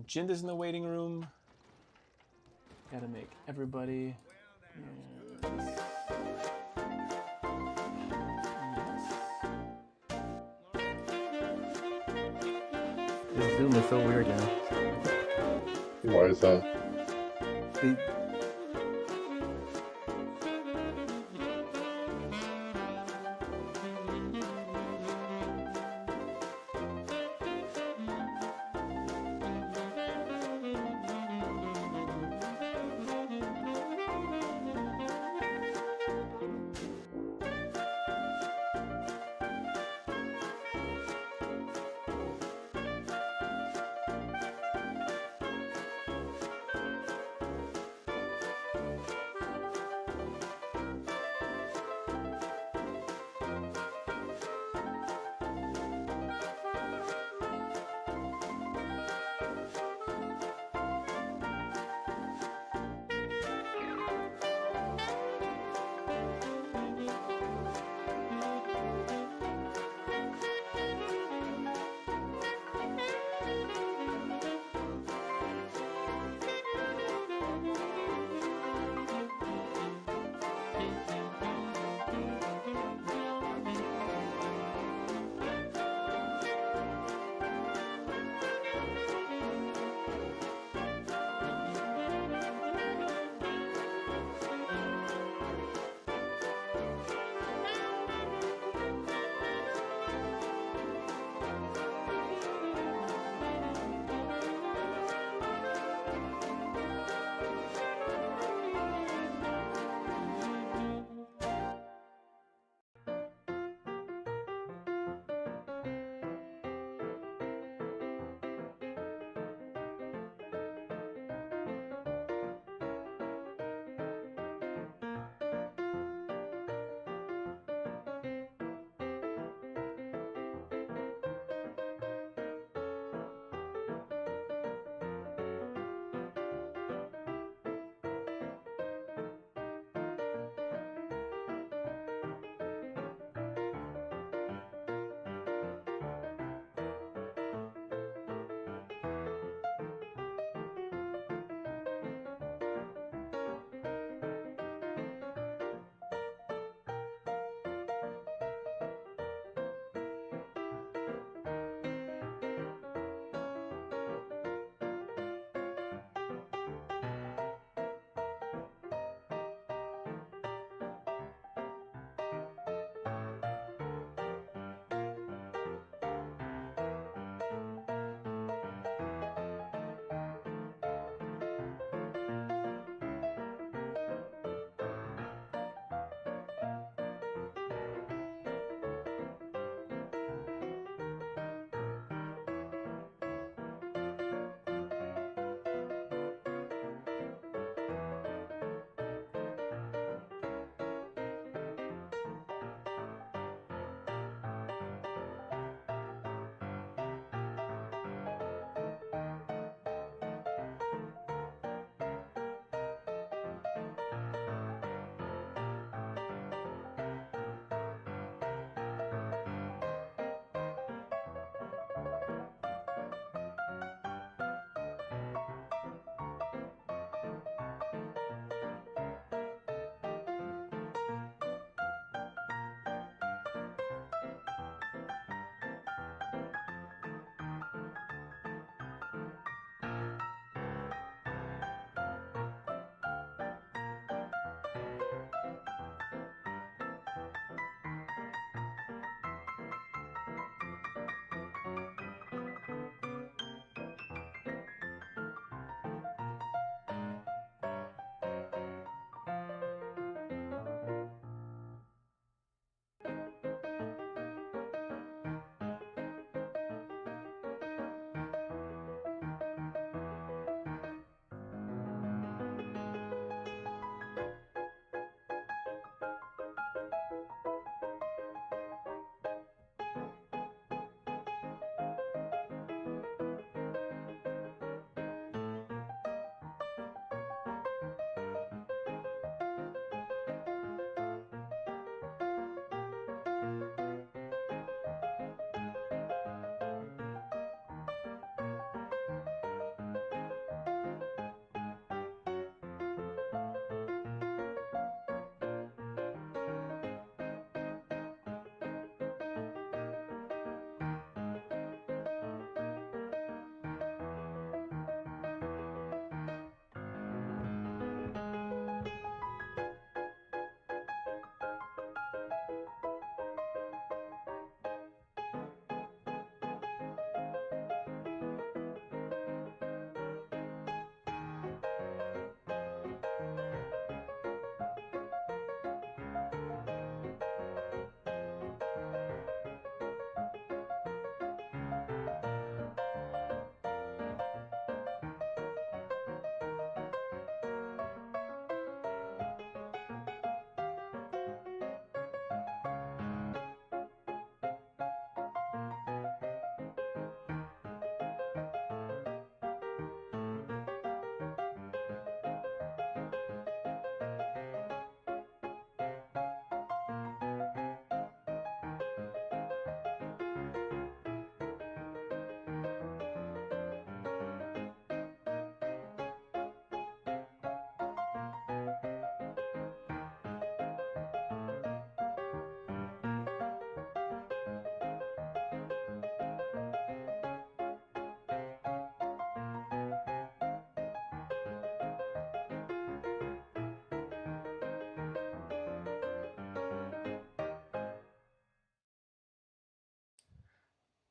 Jinda's in the waiting room. Gotta make everybody. This Zoom is so weird now. Why is that?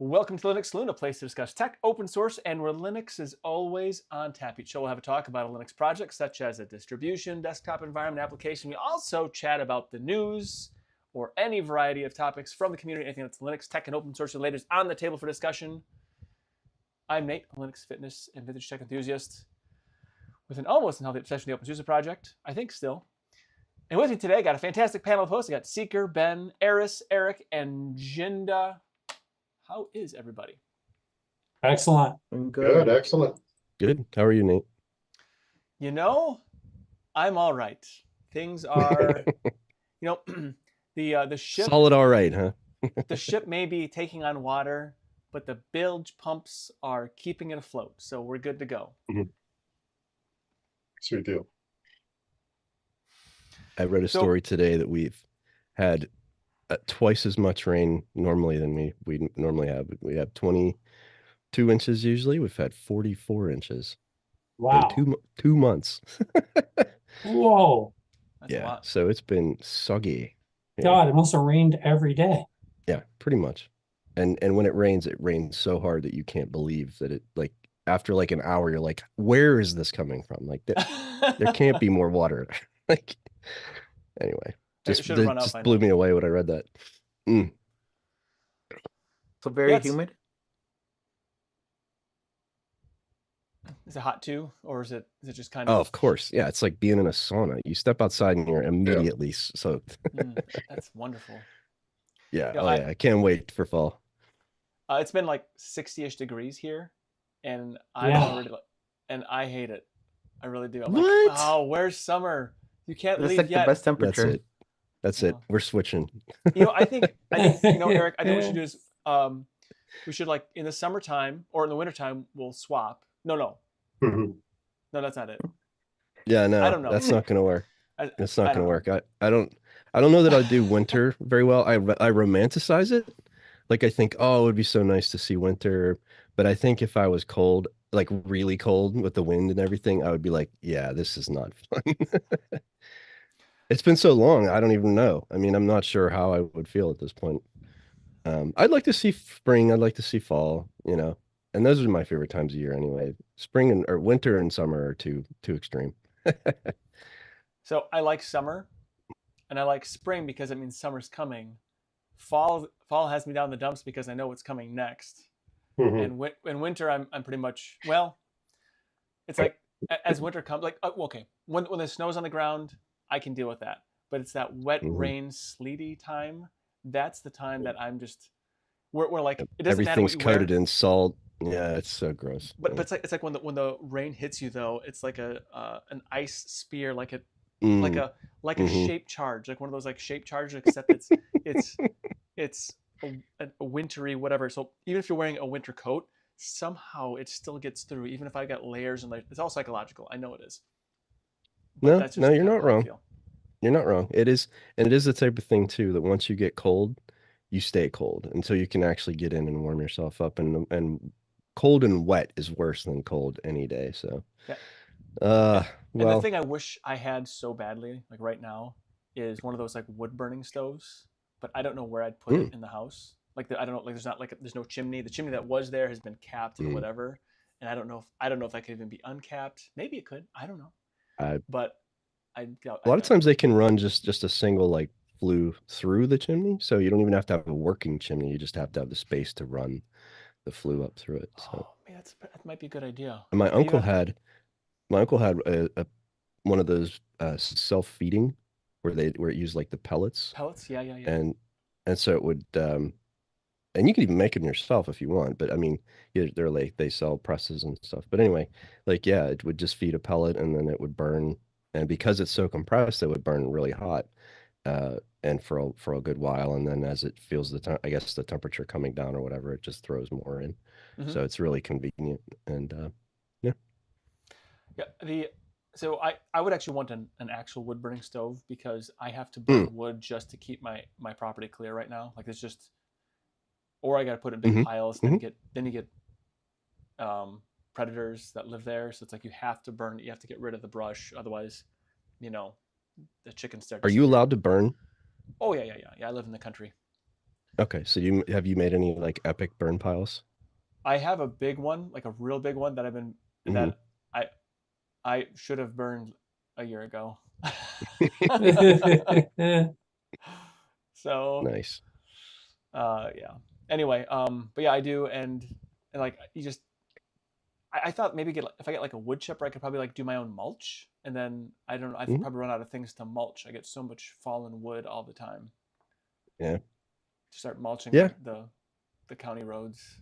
Welcome to Linux Saloon, a place to discuss tech, open source, and where Linux is always on tap. Each show we'll have a talk about a Linux project, such as a distribution, desktop environment, application. We also chat about the news or any variety of topics from the community, anything that's Linux, tech, and open source related is on the table for discussion. I'm Nate, a Linux fitness and vintage tech enthusiast with an almost unhealthy obsession with the open source project, I think still. And with me today, I got a fantastic panel of hosts. I got Seeker, Ben, Eris, Eric, and Jinda. How is everybody? Excellent. Good, excellent. Good. How are you, Nate? You know, I'm all right. Things are, the ship. Solid, all right, huh? The ship may be taking on water, but the bilge pumps are keeping it afloat, so we're good to go. Sweet deal. I read a story today that we've had twice as much rain normally than we normally have. We have 22 inches usually. We've had 44 inches. Wow. In 2 months. Whoa. That's a Yeah. lot. So it's been soggy. Yeah. God, it must have rained every day. Yeah, pretty much. And when it rains so hard that you can't believe that it, like, after like an hour, you're like, where is this coming from? Like, there can't be more water. Like, anyway, just blew me away when I read that. So very humid. Is it hot too, or is it just kind of? Oh, of course. Yeah, it's like being in a sauna. You step outside and you're immediately soaked. That's wonderful. Yeah. I can't wait for fall. It's been like 60-ish degrees here, and I hate it. I really do. I'm what? Like, oh, where's summer? You can't That's leave like yet. the best temperature. That's it. We're switching. I think Eric, I think what we should do is we should, like, in the summertime or in the wintertime, we'll swap. No, that's not it. Yeah, no, I don't know. That's not gonna work. It's not gonna work. I don't know that I do winter very well. I romanticize it. Like, I think, oh, it would be so nice to see winter. But I think if I was cold, like really cold with the wind and everything, I would be like, yeah, this is not fun. It's been so long. I don't even know. I mean, I'm not sure how I would feel at this point. I'd like to see spring. I'd like to see fall, and those are my favorite times of year anyway. Spring or winter and summer are too extreme. So I like summer and I like spring because it means summer's coming. Fall has me down in the dumps because I know what's coming next. And in winter, I'm pretty much, well, it's like as winter comes, like, okay, when the snow's on the ground, I can deal with that. But it's that wet rain, sleety time. That's the time that I'm just, we're like, it doesn't matter what you everything's coated wear. in salt. Yeah, it's so gross. But it's like when the rain hits you though, it's like an ice spear, like a shape charge, like one of those like shape charges, except it's a wintry whatever. So even if you're wearing a winter coat, somehow it still gets through. Even if I've got layers and layers, it's all psychological. I know it is. But no, you're not wrong. You're not wrong. It is, and it is the type of thing too that once you get cold, you stay cold until you can actually get in and warm yourself up. And cold and wet is worse than cold any day. So, and the thing I wish I had so badly, like right now, is one of those like wood burning stoves. But I don't know where I'd put it in the house. Like I don't know. Like there's no chimney. The chimney that was there has been capped or whatever. And I don't know if that could even be uncapped. Maybe it could. I don't know. But a lot of times they can run just a single like flue through the chimney, so you don't even have to have a working chimney. You just have to have the space to run the flue up through it. So that might be a good idea. And my uncle had a one of those self-feeding where it used like the pellets. Yeah. And so it would and you can even make them yourself if you want, but I mean, they're like, they sell presses and stuff. But anyway, like, yeah, it would just feed a pellet and then it would burn. And because it's so compressed, it would burn really hot and for a good while. And then as it feels the temperature coming down or whatever, it just throws more in. So it's really convenient. And So I would actually want an actual wood burning stove because I have to burn wood just to keep my property clear right now. Like, it's just, or I got to put it in big piles. Then you get predators that live there. So it's like you have to get rid of the brush. Otherwise, the chickens start. Are you allowed to burn? Oh yeah. I live in the country. Okay, so have you made any like epic burn piles? I have a big one, like a real big one that Mhm. I should have burned a year ago. So, Nice. yeah. Anyway, but yeah, I do, and like you just, I thought maybe if I get like a wood chipper, I could probably like do my own mulch, and then I don't know, I'd Mhm. probably run out of things to mulch. I get so much fallen wood all the time. Yeah. To start mulching Yeah. the county roads,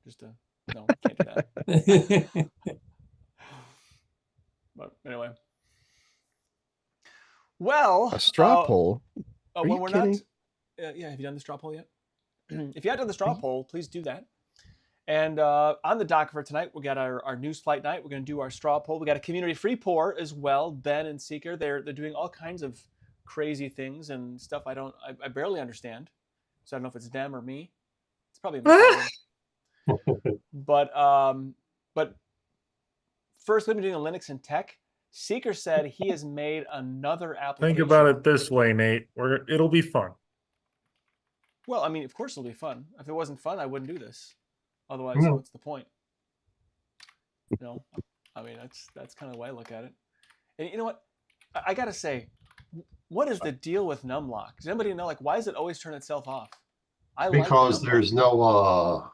just to no, can't do that. But anyway, A well, straw poll? Are when you we're not, kidding? yeah, have you done the straw poll yet? If you haven't done the Are straw you- poll, please do that. And on the dock for tonight, we got our news flight night. We're going to do our straw poll. We got a community free pour as well. Ben and Seeker, they're doing all kinds of crazy things and stuff. I barely understand. So I don't know if it's them or me. It's probably me. Probably. But first, we've been doing Linux and tech. Seeker said he has made another application. Think about it this way, Nate. It'll be fun. Well, I mean, of course it'll be fun. If it wasn't fun, I wouldn't do this. Otherwise, No. what's the point? I mean, that's kind of the way I look at it. And you know what? I gotta say, what is the deal with numlock? Does anybody know? Like, why does it always turn itself off? Because there's no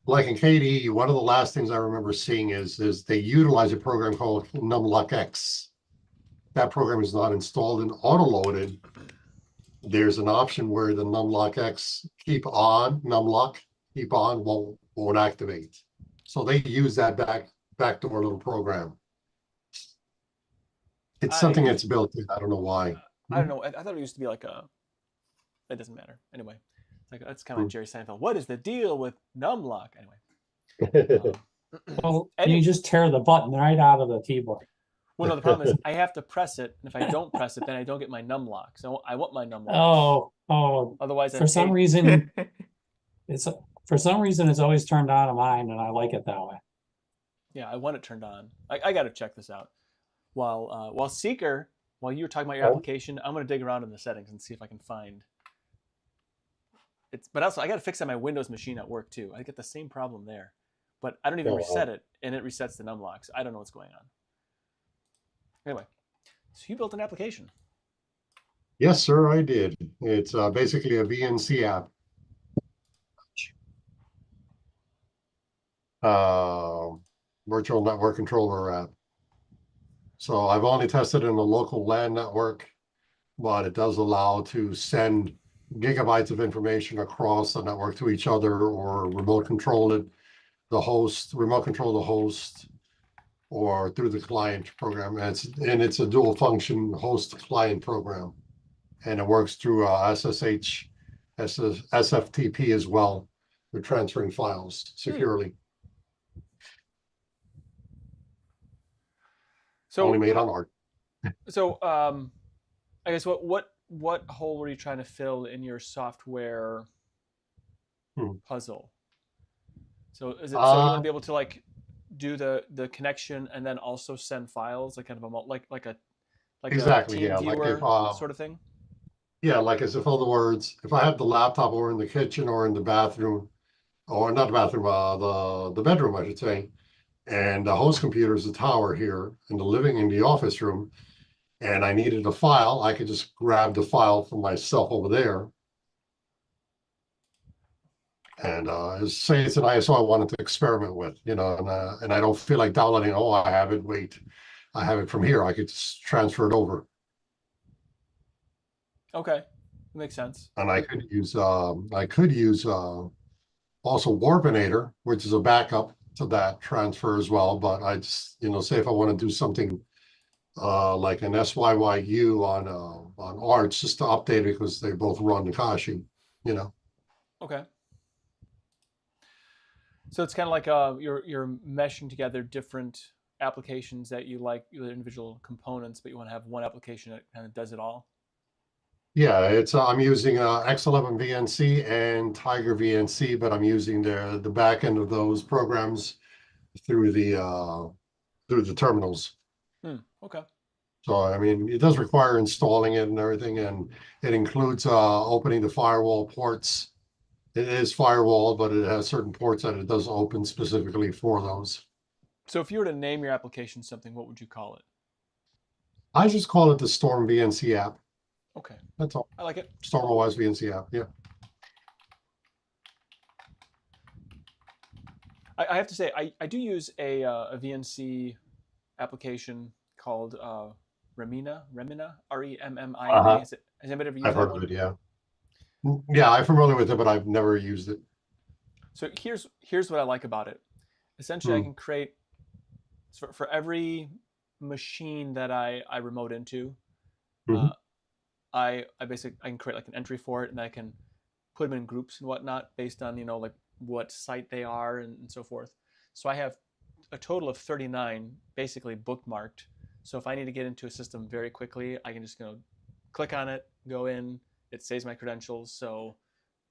like in KDE, one of the last things I remember seeing is they utilize a program called numlock X. That program is not installed and auto-loaded. There's an option where the numlock X numlock keep on won't activate. So they use that backdoor little program. It's something that's built in. I don't know why. I don't know. I thought it used to be like it doesn't matter. Anyway, that's kind of like Jerry Seinfeld. What is the deal with numlock? Anyway. Well, you just tear the button right out of the keyboard. Well, no, the problem is I have to press it, and if I don't press it, then I don't get my numlock. So I want my numlock. Oh. Otherwise, for some reason, it's always turned on on mine, and I like it that way. Yeah, I want it turned on. I got to check this out. While Seeker, while you were talking about your application, I'm going to dig around in the settings and see if I can find. But also, I got to fix that my Windows machine at work too. I get the same problem there, but I don't even reset it, and it resets the numlocks. I don't know what's going on. Anyway, so you built an application. Yes, sir, I did. It's basically a VNC app. Virtual network controller app. So I've only tested in a local LAN network, but it does allow to send gigabytes of information across the network to each other or remote control the host, or through the client program. And it's a dual function host client program. And it works through SSH, SFTP as well. We're transferring files securely. So only made on ART. So I guess what hole were you trying to fill in your software puzzle? So is it so you want to be able to like do the connection and then also send files, like kind of like exactly, a team viewer like if, sort of thing? Yeah, like as if, in other words, if I have the laptop over in the kitchen or in the bathroom, or not the bathroom, the bedroom, I should say, and the host computer is the tower here in the office room, and I needed a file, I could just grab the file from myself over there. And say it's an ISO I wanted to experiment with, and I don't feel like downloading. Oh, I have it. Wait, I have it from here. I could just transfer it over. Okay, that makes sense. And I could use also Warpinator, which is a backup to that transfer as well. But I just, say if I want to do something like an SYYU on Arch, just to update it because they both run Nakashi, Okay. So it's kind of like you're meshing together different applications that you like, the individual components, but you want to have one application that kind of does it all. Yeah, I'm using X11 VNC and Tiger VNC, but I'm using the back end of those programs through the terminals. Okay. So, I mean, it does require installing it and everything, and it includes opening the firewall ports. It is firewall, but it has certain ports that it does open specifically for those. So if you were to name your application something, what would you call it? I just call it the Storm VNC app. Okay, That's all. I like it. StormOS VNC app. Yeah. I have to say, I do use a VNC application called Remina, REMMINA. Uh-huh. Has anybody ever used I've that heard one? of it. Yeah. Yeah, I'm familiar with it, but I've never used it. So here's what I like about it. Essentially, I Hmm. can create for every machine that I remote into. Mhm. I basically I can create like an entry for it, and I can put them in groups and whatnot based on like what site they are and so forth. So I have a total of 39 basically bookmarked. So if I need to get into a system very quickly, I can just click on it, go in, it saves my credentials, so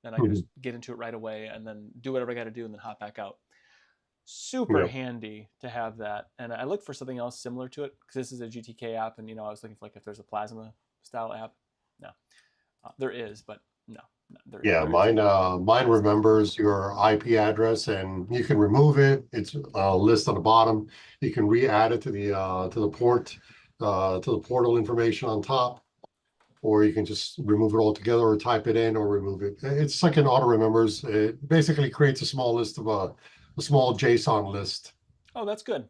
then I can just get into it right away and then do whatever I got to do and then hop back out. Super Yep. handy to have that. And I looked for something else similar to it because this is a GTK app, and I was looking for like if there's a Plasma style app. No, there is, but no. Yeah, there mine remembers your IP address, and you can remove it. It's a list on the bottom. You can re-add it to the port, to the portal information on top, or you can just remove it altogether, or type it in, or remove it. It's like an auto remembers. It basically creates a small list of a small JSON list. Oh, that's good.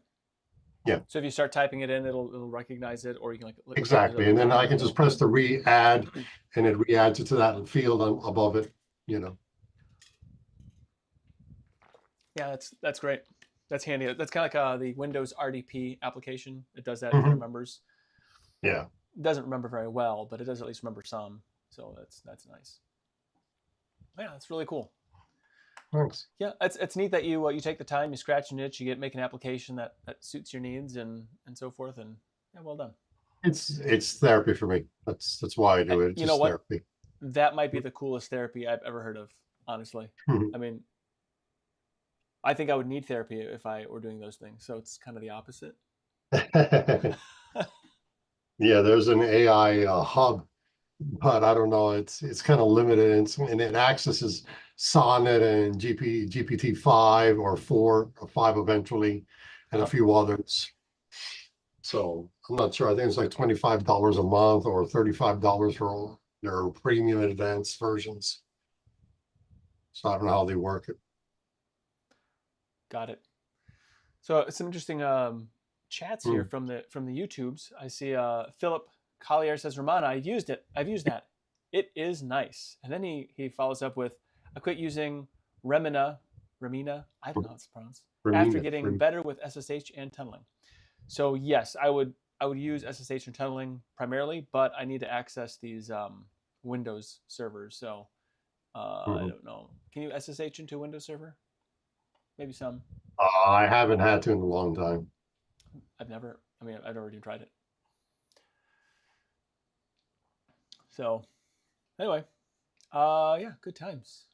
Yeah. So if you start typing it in, it'll recognize it, or you can Exactly, and then I can just press the re-add, and it re-adds it to that field above it. Yeah, that's great. That's handy. That's kind of like the Windows RDP application. It does that. It Mhm. remembers. Yeah. It doesn't remember very well, but it does at least remember some. So that's nice. Yeah, that's really cool. Thanks. Yeah, it's neat that you take the time, you scratch an itch, you make an application that suits your needs and so forth, and yeah, well done. It's therapy for me. That's why I do it. It's You know just what? therapy. That might be the coolest therapy I've ever heard of, honestly. Mhm. I mean, I think I would need therapy if I were doing those things. So it's kind of the opposite. Yeah, there's an AI hub, but I don't know. It's kind of limited, and it accesses Sonnet and GPT-5 or 4 or 5 eventually, and a few others. So I'm not sure. I think it's like $25 a month or $35 for all their premium and advanced versions. So I don't know how they work it. Got it. So some interesting chats here from the YouTubes. I see Philip Collier says, Romana, I've used it. I've used that. It is nice. And then he follows up with, I quit using Remina. I don't know how it's pronounced. After getting better with SSH and tunneling. So yes, I would use SSH and tunneling primarily, but I need to access these Windows servers. So I don't know. Can you SSH into a Windows server? Maybe some. I haven't had to in a long time. I've never even tried it. So anyway, yeah, good times.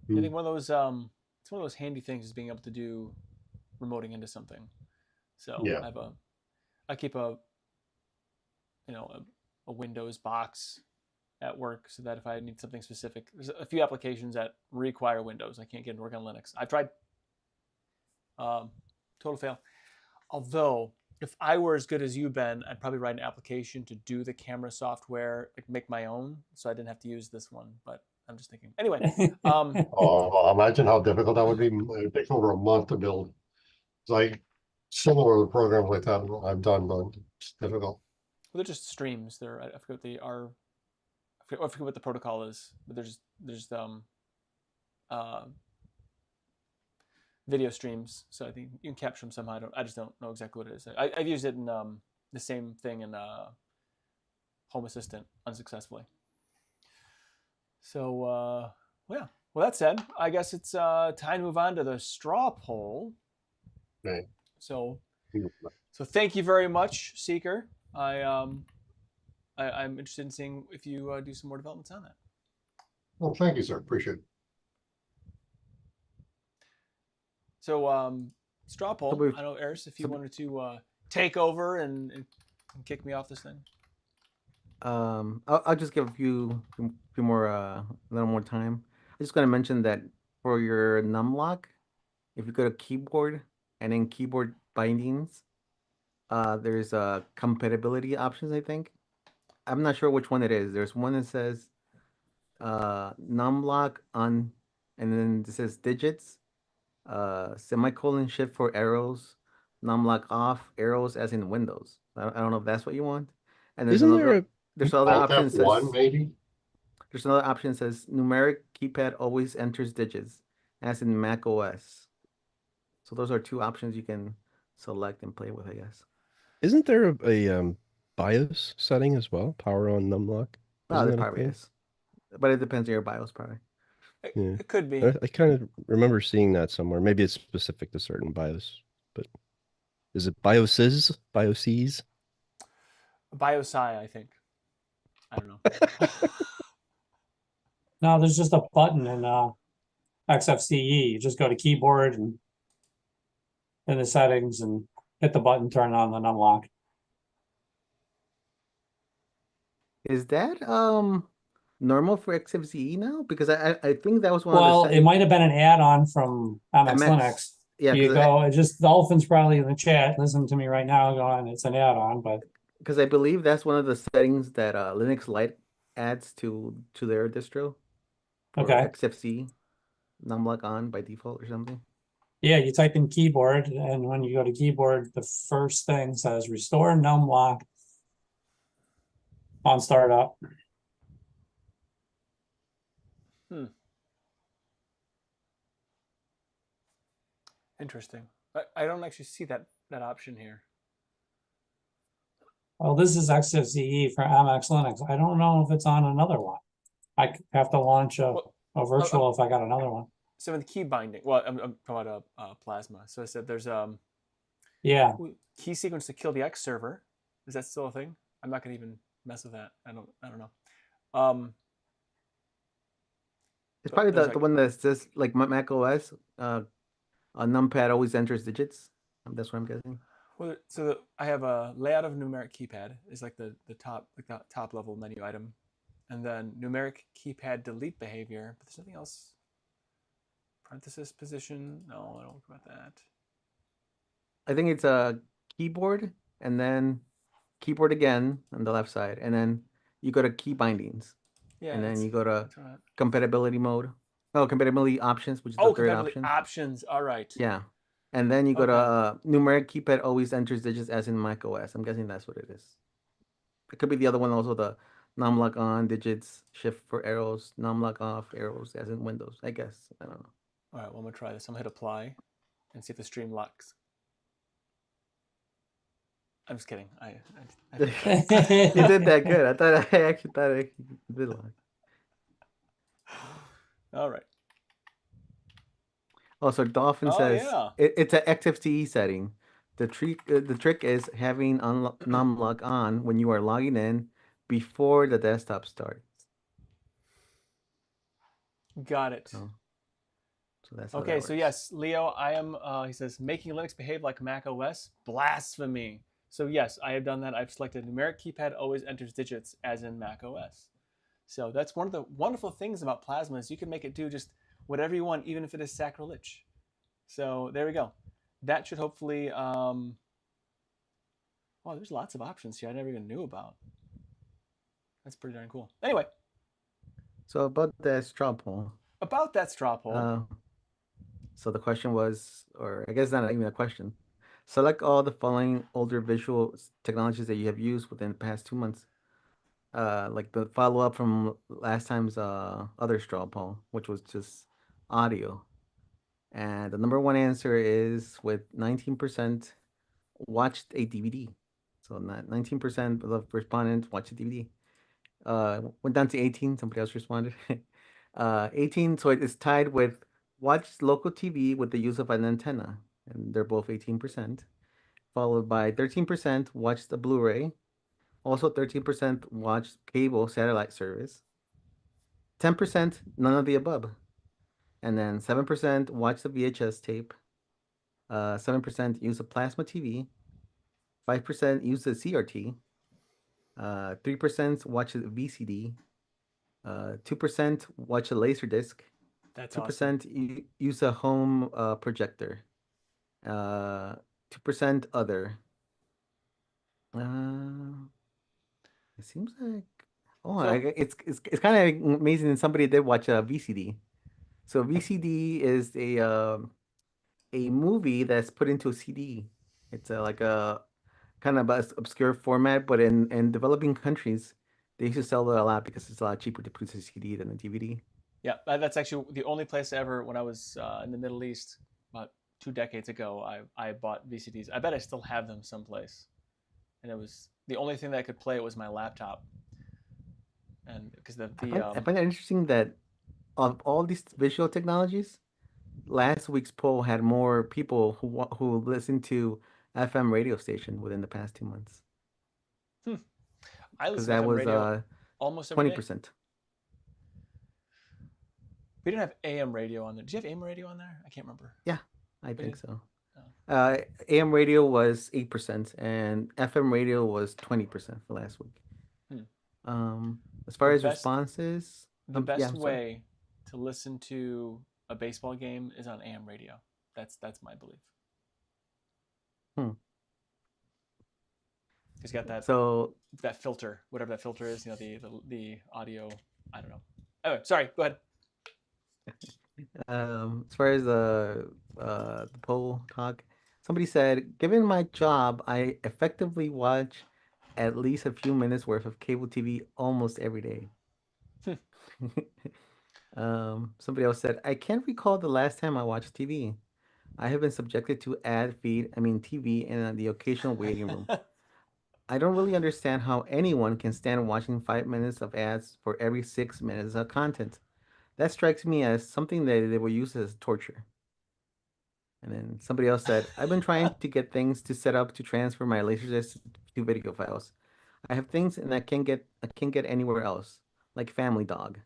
I think one of those it's one of those handy things is being able to do remoting into something. So yeah. I keep a Windows box at work so that if I need something specific, there's a few applications that require Windows. I can't get it to work on Linux. I've tried. Total fail. Although, if I were as good as you, Ben, I'd probably write an application to do the camera software, like make my own, so I didn't have to use this one. But I'm just thinking. Anyway. Imagine how difficult that would be. It would take over a month to build. It's like similar programs like that I've done, but it's difficult. Well, they're just streams. I forget what they are. I forget what the protocol is, but there's video streams, so I think you can capture them somehow. I just don't know exactly what it is. I've used it in the same thing in Home Assistant unsuccessfully. So well, yeah. Well, that said, I guess it's time to move on to the straw poll. Right. So thank you very much, Seeker. I'm interested in seeing if you do some more developments on that. Well, thank you, sir. Appreciate it. So, StrawPoll, I don't know, Eris, if you wanted to take over and and kick me off this thing? I'll just give a few more a little more time. I'm just gonna mention that for your numlock, if you go to keyboard and then keyboard bindings, there's compatibility options, I think. I'm not sure which one it is. There's one that says numlock on, and then it says digits, semicolon shift for arrows, numlock off, arrows as in Windows. I don't know if that's what you want. And there's Isn't there there's another Alt option that F1 says maybe? there's another option that says numeric keypad always enters digits, as in Mac OS. So those are two options you can select and play with, I guess. isn't there a BIOS setting as well? Power on numlock? Oh, Isn't there that a probably thing? is. But it depends on your BIOS, probably. Yeah. It could be. I kind of remember seeing that somewhere. Maybe it's specific to certain BIOS, but is it BIOSes? BIOSes? BioSci, I think. I don't know. No, there's just a button in XFCE. You just go to keyboard and in the settings and hit the button, turn on the numlock. Is that normal for XFCE now? Because I think that was one Well, of the it might have been an add-on from MX MX. Linux. Yeah, You go, it just Dolphin's probably in the chat. Listen to me right now going, it's an add-on, but because I believe that's one of the settings that Linux Lite adds to their distro. For okay. XFCE, numlock on by default or something. Yeah, you type in keyboard, and when you go to keyboard, the first thing says restore numlock on startup. Interesting. I don't actually see that option here. Well, this is XFCE for MX Linux. I don't know if it's on another one. I have to launch a virtual if I got another one. So in the key binding, well, I'm talking about Plasma. So I said there's Yeah. key sequence to kill the X server. Is that still a thing? I'm not gonna even mess with that. I don't know. It's probably there's the one that says like Mac OS. A numpad always enters digits. That's what I'm guessing. Well, so I have a layout of numeric keypad is like the top level menu item, and then numeric keypad delete behavior. But there's nothing else. Parenthesis position. No, I don't care about that. I think it's a keyboard and then keyboard again on the left side, and then you go to key bindings. Yeah, and then you go to right. compatibility mode. Oh, compatibility options, which is the third compatibility option. options. All right. Yeah. And then you go to numeric keypad always enters digits as in Mac OS. I'm guessing that's what it is. It could be the other one also, the numlock on digits, shift for arrows, numlock off arrows as in Windows. I guess. I don't know. All right, well, I'm gonna try this. I'm gonna hit apply and see if the stream locks. I'm just kidding. You did that good. I actually thought I did lock. All right. Oh, so Dolphin says it's an XFCE setting. The trick is having numlock on when you are logging in before the desktop starts. Got it. So that's okay. So yes, Leo, I am. He says making Linux behave like Mac OS, blasphemy. So yes, I have done that. I've selected numeric keypad always enters digits as in Mac OS. So that's one of the wonderful things about Plasma is you can make it do just whatever you want, even if it is sacrilege. So there we go. That should hopefully. Wow, there's lots of options here I never even knew about. That's pretty darn cool. Anyway. So about that straw poll. About that straw poll. So the question was, or I guess not even a question. Select all the following older visual technologies that you have used within the past 2 months. Like the follow-up from last time's other straw poll, which was just audio. And the number one answer is with 19% watched a DVD. So 19% of the respondents watched a DVD. Went down to 18. Somebody else responded. 18. So it is tied with watched local TV with the use of an antenna, and they're both 18%. Followed by 13% watched the Blu-ray. Also 13% watched cable satellite service. 10% none of the above. And then 7% watched the VHS tape. 7% use a plasma TV. 5% use the CRT. 3% watch a VCD. 2% watch a Laserdisc. That's 2% use a home projector. 2% other. It seems like it's kind of amazing that somebody did watch a VCD. So VCD is a movie that's put into a CD. It's like a kind of a obscure format, but in developing countries, they used to sell it a lot because it's a lot cheaper to produce a CD than a DVD. Yeah, that's actually the only place ever when I was in the Middle East about 2 decades ago. I bought VCDs. I bet I still have them someplace. And it was the only thing that I could play was my laptop. And because I find it interesting that of all these visual technologies, last week's poll had more people who listened to FM radio station within the past 2 months. I Because listen to that FM was radio almost every 20%. day. We didn't have AM radio on there. Did you have AM radio on there? I can't remember. Yeah, I think so. Oh. AM radio was 8% and FM radio was 20% for last week. As far as responses, the best way to listen to a baseball game is on AM radio. That's my belief. He's got that that filter, whatever that filter is, you know, the audio. I don't know. Anyway, sorry. Go ahead. As far as the poll talk, somebody said, given my job, I effectively watch at least a few minutes worth of cable TV almost every day. Somebody else said, I can't recall the last time I watched TV. I have been subjected to TV in the occasional waiting room. I don't really understand how anyone can stand watching 5 minutes of ads for every 6 minutes of content. That strikes me as something that they will use as torture. And then somebody else said, I've been trying to get things to set up to transfer my Laserdisc to video files. I have things and I can't get anywhere else, like Family Dog.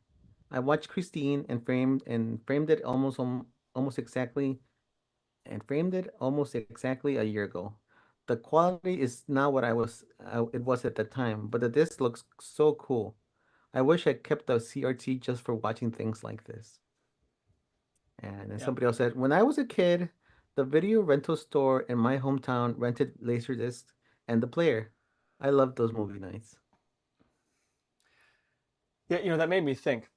I watched Christine and framed it almost exactly a year ago. The quality is not what it was at the time, but the disc looks so cool. I wish I kept the CRT just for watching things like this. And then somebody else said, when I was a kid, the video rental store in my hometown rented Laserdisc and the player. I loved those movie nights. Yeah, you know, that made me think.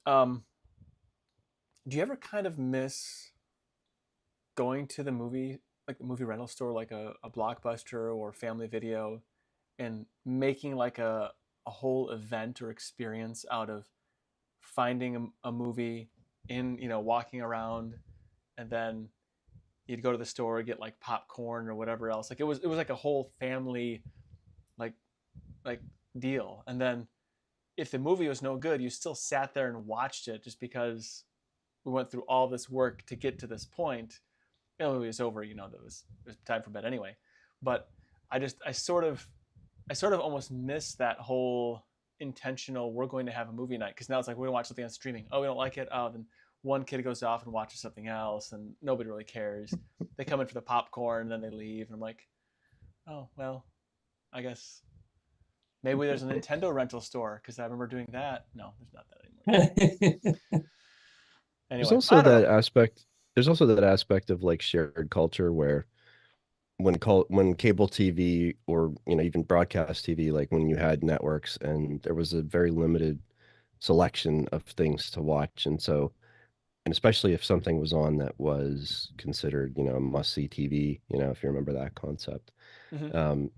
Do you ever kind of miss going to the movie, like the movie rental store, like a Blockbuster or Family Video, and making like a whole event or experience out of finding a movie in, you know, walking around, and then you'd go to the store, get like popcorn or whatever else. Like it was like a whole family like deal. And then if the movie was no good, you still sat there and watched it just because we went through all this work to get to this point. You know, the movie was over, you know, it was time for bed anyway. But I sort of almost miss that whole intentional, we're going to have a movie night, because now it's like we're going to watch something on streaming. Oh, we don't like it. Oh, then one kid goes off and watches something else and nobody really cares. They come in for the popcorn and then they leave. And I'm like, oh, well, I guess maybe there's a Nintendo rental store, because I remember doing that. No, there's not that anymore. Anyway, there's also that aspect. There's also that aspect of like shared culture where when cable TV or, you know, even broadcast TV, like when you had networks and there was a very limited selection of things to watch. And so, and especially if something was on that was considered, you know, must-see TV, you know, if you remember that concept,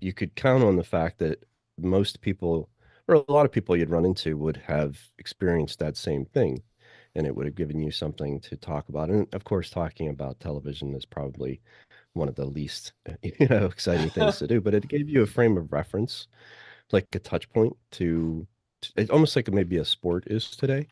you could count on the fact that most people, or a lot of people you'd run into, would have experienced that same thing, and it would have given you something to talk about. And of course, talking about television is probably one of the least, you know, exciting things to do, but it gave you a frame of reference, like a touch point to it, almost like maybe a sport is today.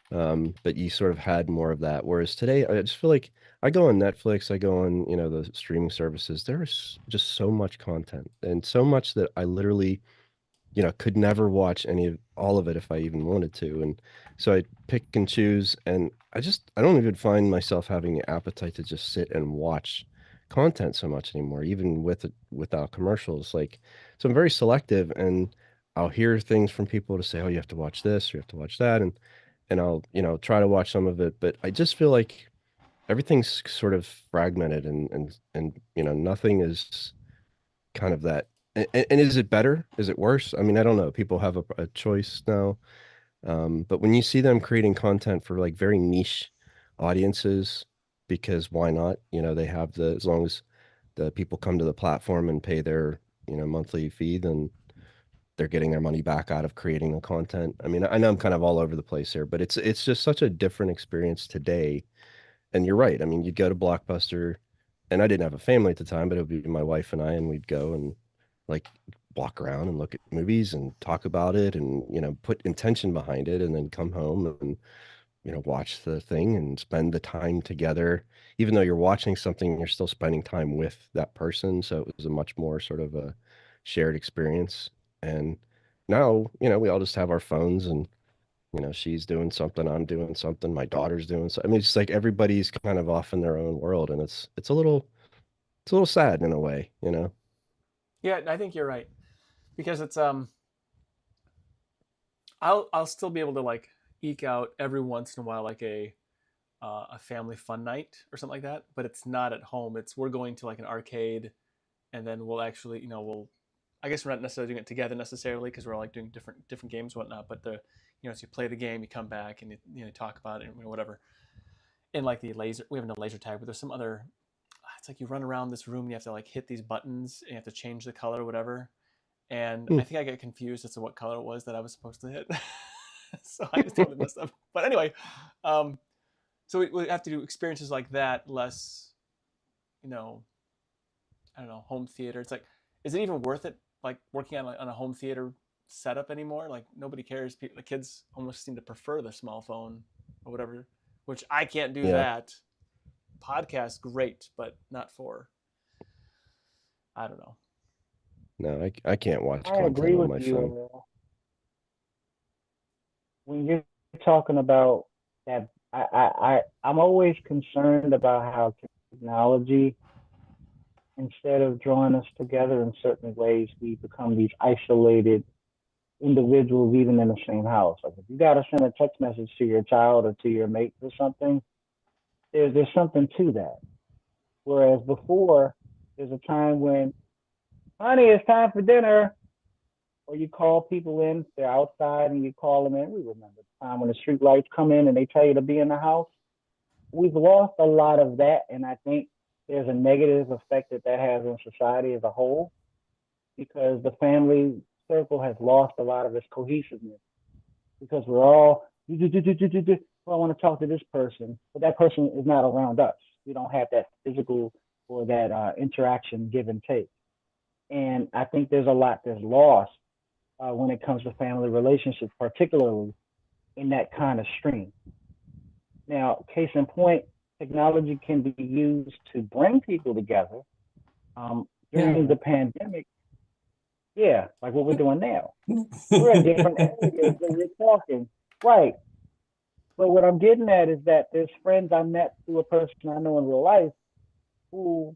But you sort of had more of that. Whereas today, I just feel like I go on Netflix, I go on, you know, the streaming services. There is just so much content, and so much that I literally, you know, could never watch all of it if I even wanted to. And so I pick and choose, and I don't even find myself having the appetite to just sit and watch content so much anymore, even without commercials. Like, so I'm very selective, and I'll hear things from people to say, oh, you have to watch this, or you have to watch that, and I'll, try to watch some of it, but I just feel like everything's sort of fragmented, and nothing is kind of that. And is it better? Is it worse? I mean, I don't know. People have a choice now. But when you see them creating content for like very niche audiences, because why not? They have as long as the people come to the platform and pay their, monthly fee, then they're getting their money back out of creating the content. I mean, I know I'm kind of all over the place here, but it's just such a different experience today. And you're right. I mean, you'd go to Blockbuster, and I didn't have a family at the time, but it would be my wife and I, and we'd go and like walk around and look at movies and talk about it, and put intention behind it, and then come home and watch the thing and spend the time together. Even though you're watching something, you're still spending time with that person, so it was a much more sort of a shared experience. And now we all just have our phones, and she's doing something, I'm doing something, my daughter's doing something. I mean, it's just like everybody's kind of off in their own world, and it's a little sad in a way. Yeah, I think you're right, because it's I'll still be able to like eke out every once in a while like a family fun night or something like that, but it's not at home. We're going to like an arcade, and then we'll actually I guess we're not necessarily doing it together necessarily, because we're like doing different games and whatnot. But so you play the game, you come back, and you talk about it, and whatever. And like we have no laser tag, but there's some other. It's like you run around this room, and you have to like hit these buttons, and you have to change the color or whatever. And I think I get confused as to what color it was that I was supposed to hit. So I just totally messed up. But anyway, so we have to do experiences like that, less, I don't know, home theater. It's like, is it even worth it? Like working on a home theater setup anymore? Like nobody cares. The kids almost seem to prefer the small phone or whatever, which I can't do that. Podcast, great, but not for, I don't know. No, I can't watch I agree content on with my you. phone. When you're talking about that, I'm always concerned about how technology, instead of drawing us together in certain ways, we become these isolated individuals, even in the same house. Like if you got to send a text message to your child or to your mate or something, there's something to that. Whereas before, there's a time when, honey, it's time for dinner. Or you call people in, they're outside, and you call them in. We remember the time when the street lights come in and they tell you to be in the house. We've lost a lot of that, and I think there's a negative effect that has on society as a whole, because the family circle has lost a lot of its cohesiveness, because we're all, I want to talk to this person, but that person is not around us. We don't have that physical or that interaction, give and take. And I think there's a lot that's lost when it comes to family relationships, particularly in that kind of stream. Now, case in point, technology can be used to bring people together. During the pandemic, like what we're doing now. We're in different areas and we're talking, right? But what I'm getting at is that there's friends I met through a person I know in real life who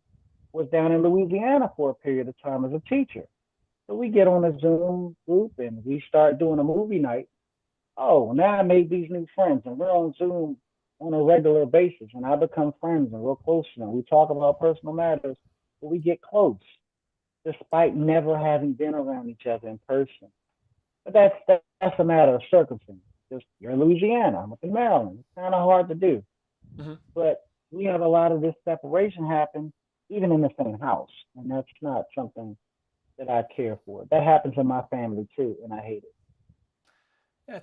was down in Louisiana for a period of time as a teacher. So we get on a Zoom group and we start doing a movie night. Oh, now I made these new friends, and we're on Zoom on a regular basis, and I become friends, and we're close, and we talk about personal matters, but we get close despite never having been around each other in person. But that's a matter of circumstance. Just you're in Louisiana, I'm up in Maryland. It's kind of hard to do. Mm-hmm. But we have a lot of this separation happen even in the same house, and that's not something that I care for. That happens in my family too, and I hate it. Yeah,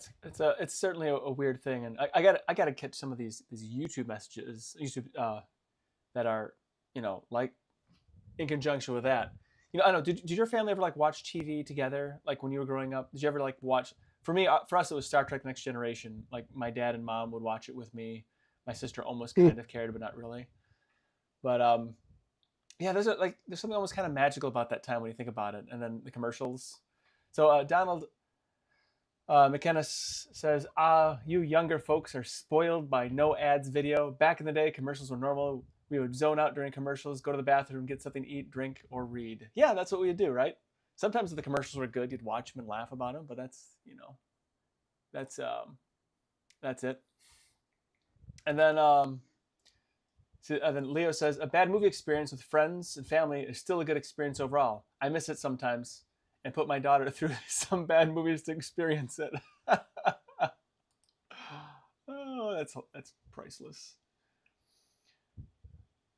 it's certainly a weird thing, and I got to catch some of these YouTube messages, that are like in conjunction with that. I don't know. Did your family ever like watch TV together? Like when you were growing up, did you ever like watch? For us, it was Star Trek: Next Generation. Like my dad and mom would watch it with me. My sister almost kind of cared, but not really. But yeah, there's something almost kind of magical about that time when you think about it. And then the commercials. So Donald McKenna says, you younger folks are spoiled by no ads video. Back in the day, commercials were normal. we would zone out during commercials, go to the bathroom, get something to eat, drink, or read. Yeah, that's what we would do, right? Sometimes if the commercials were good, you'd watch them and laugh about them, but that's, that's it. And then Leo says, a bad movie experience with friends and family is still a good experience overall. I miss it sometimes and put my daughter through some bad movies to experience it. Oh, that's priceless.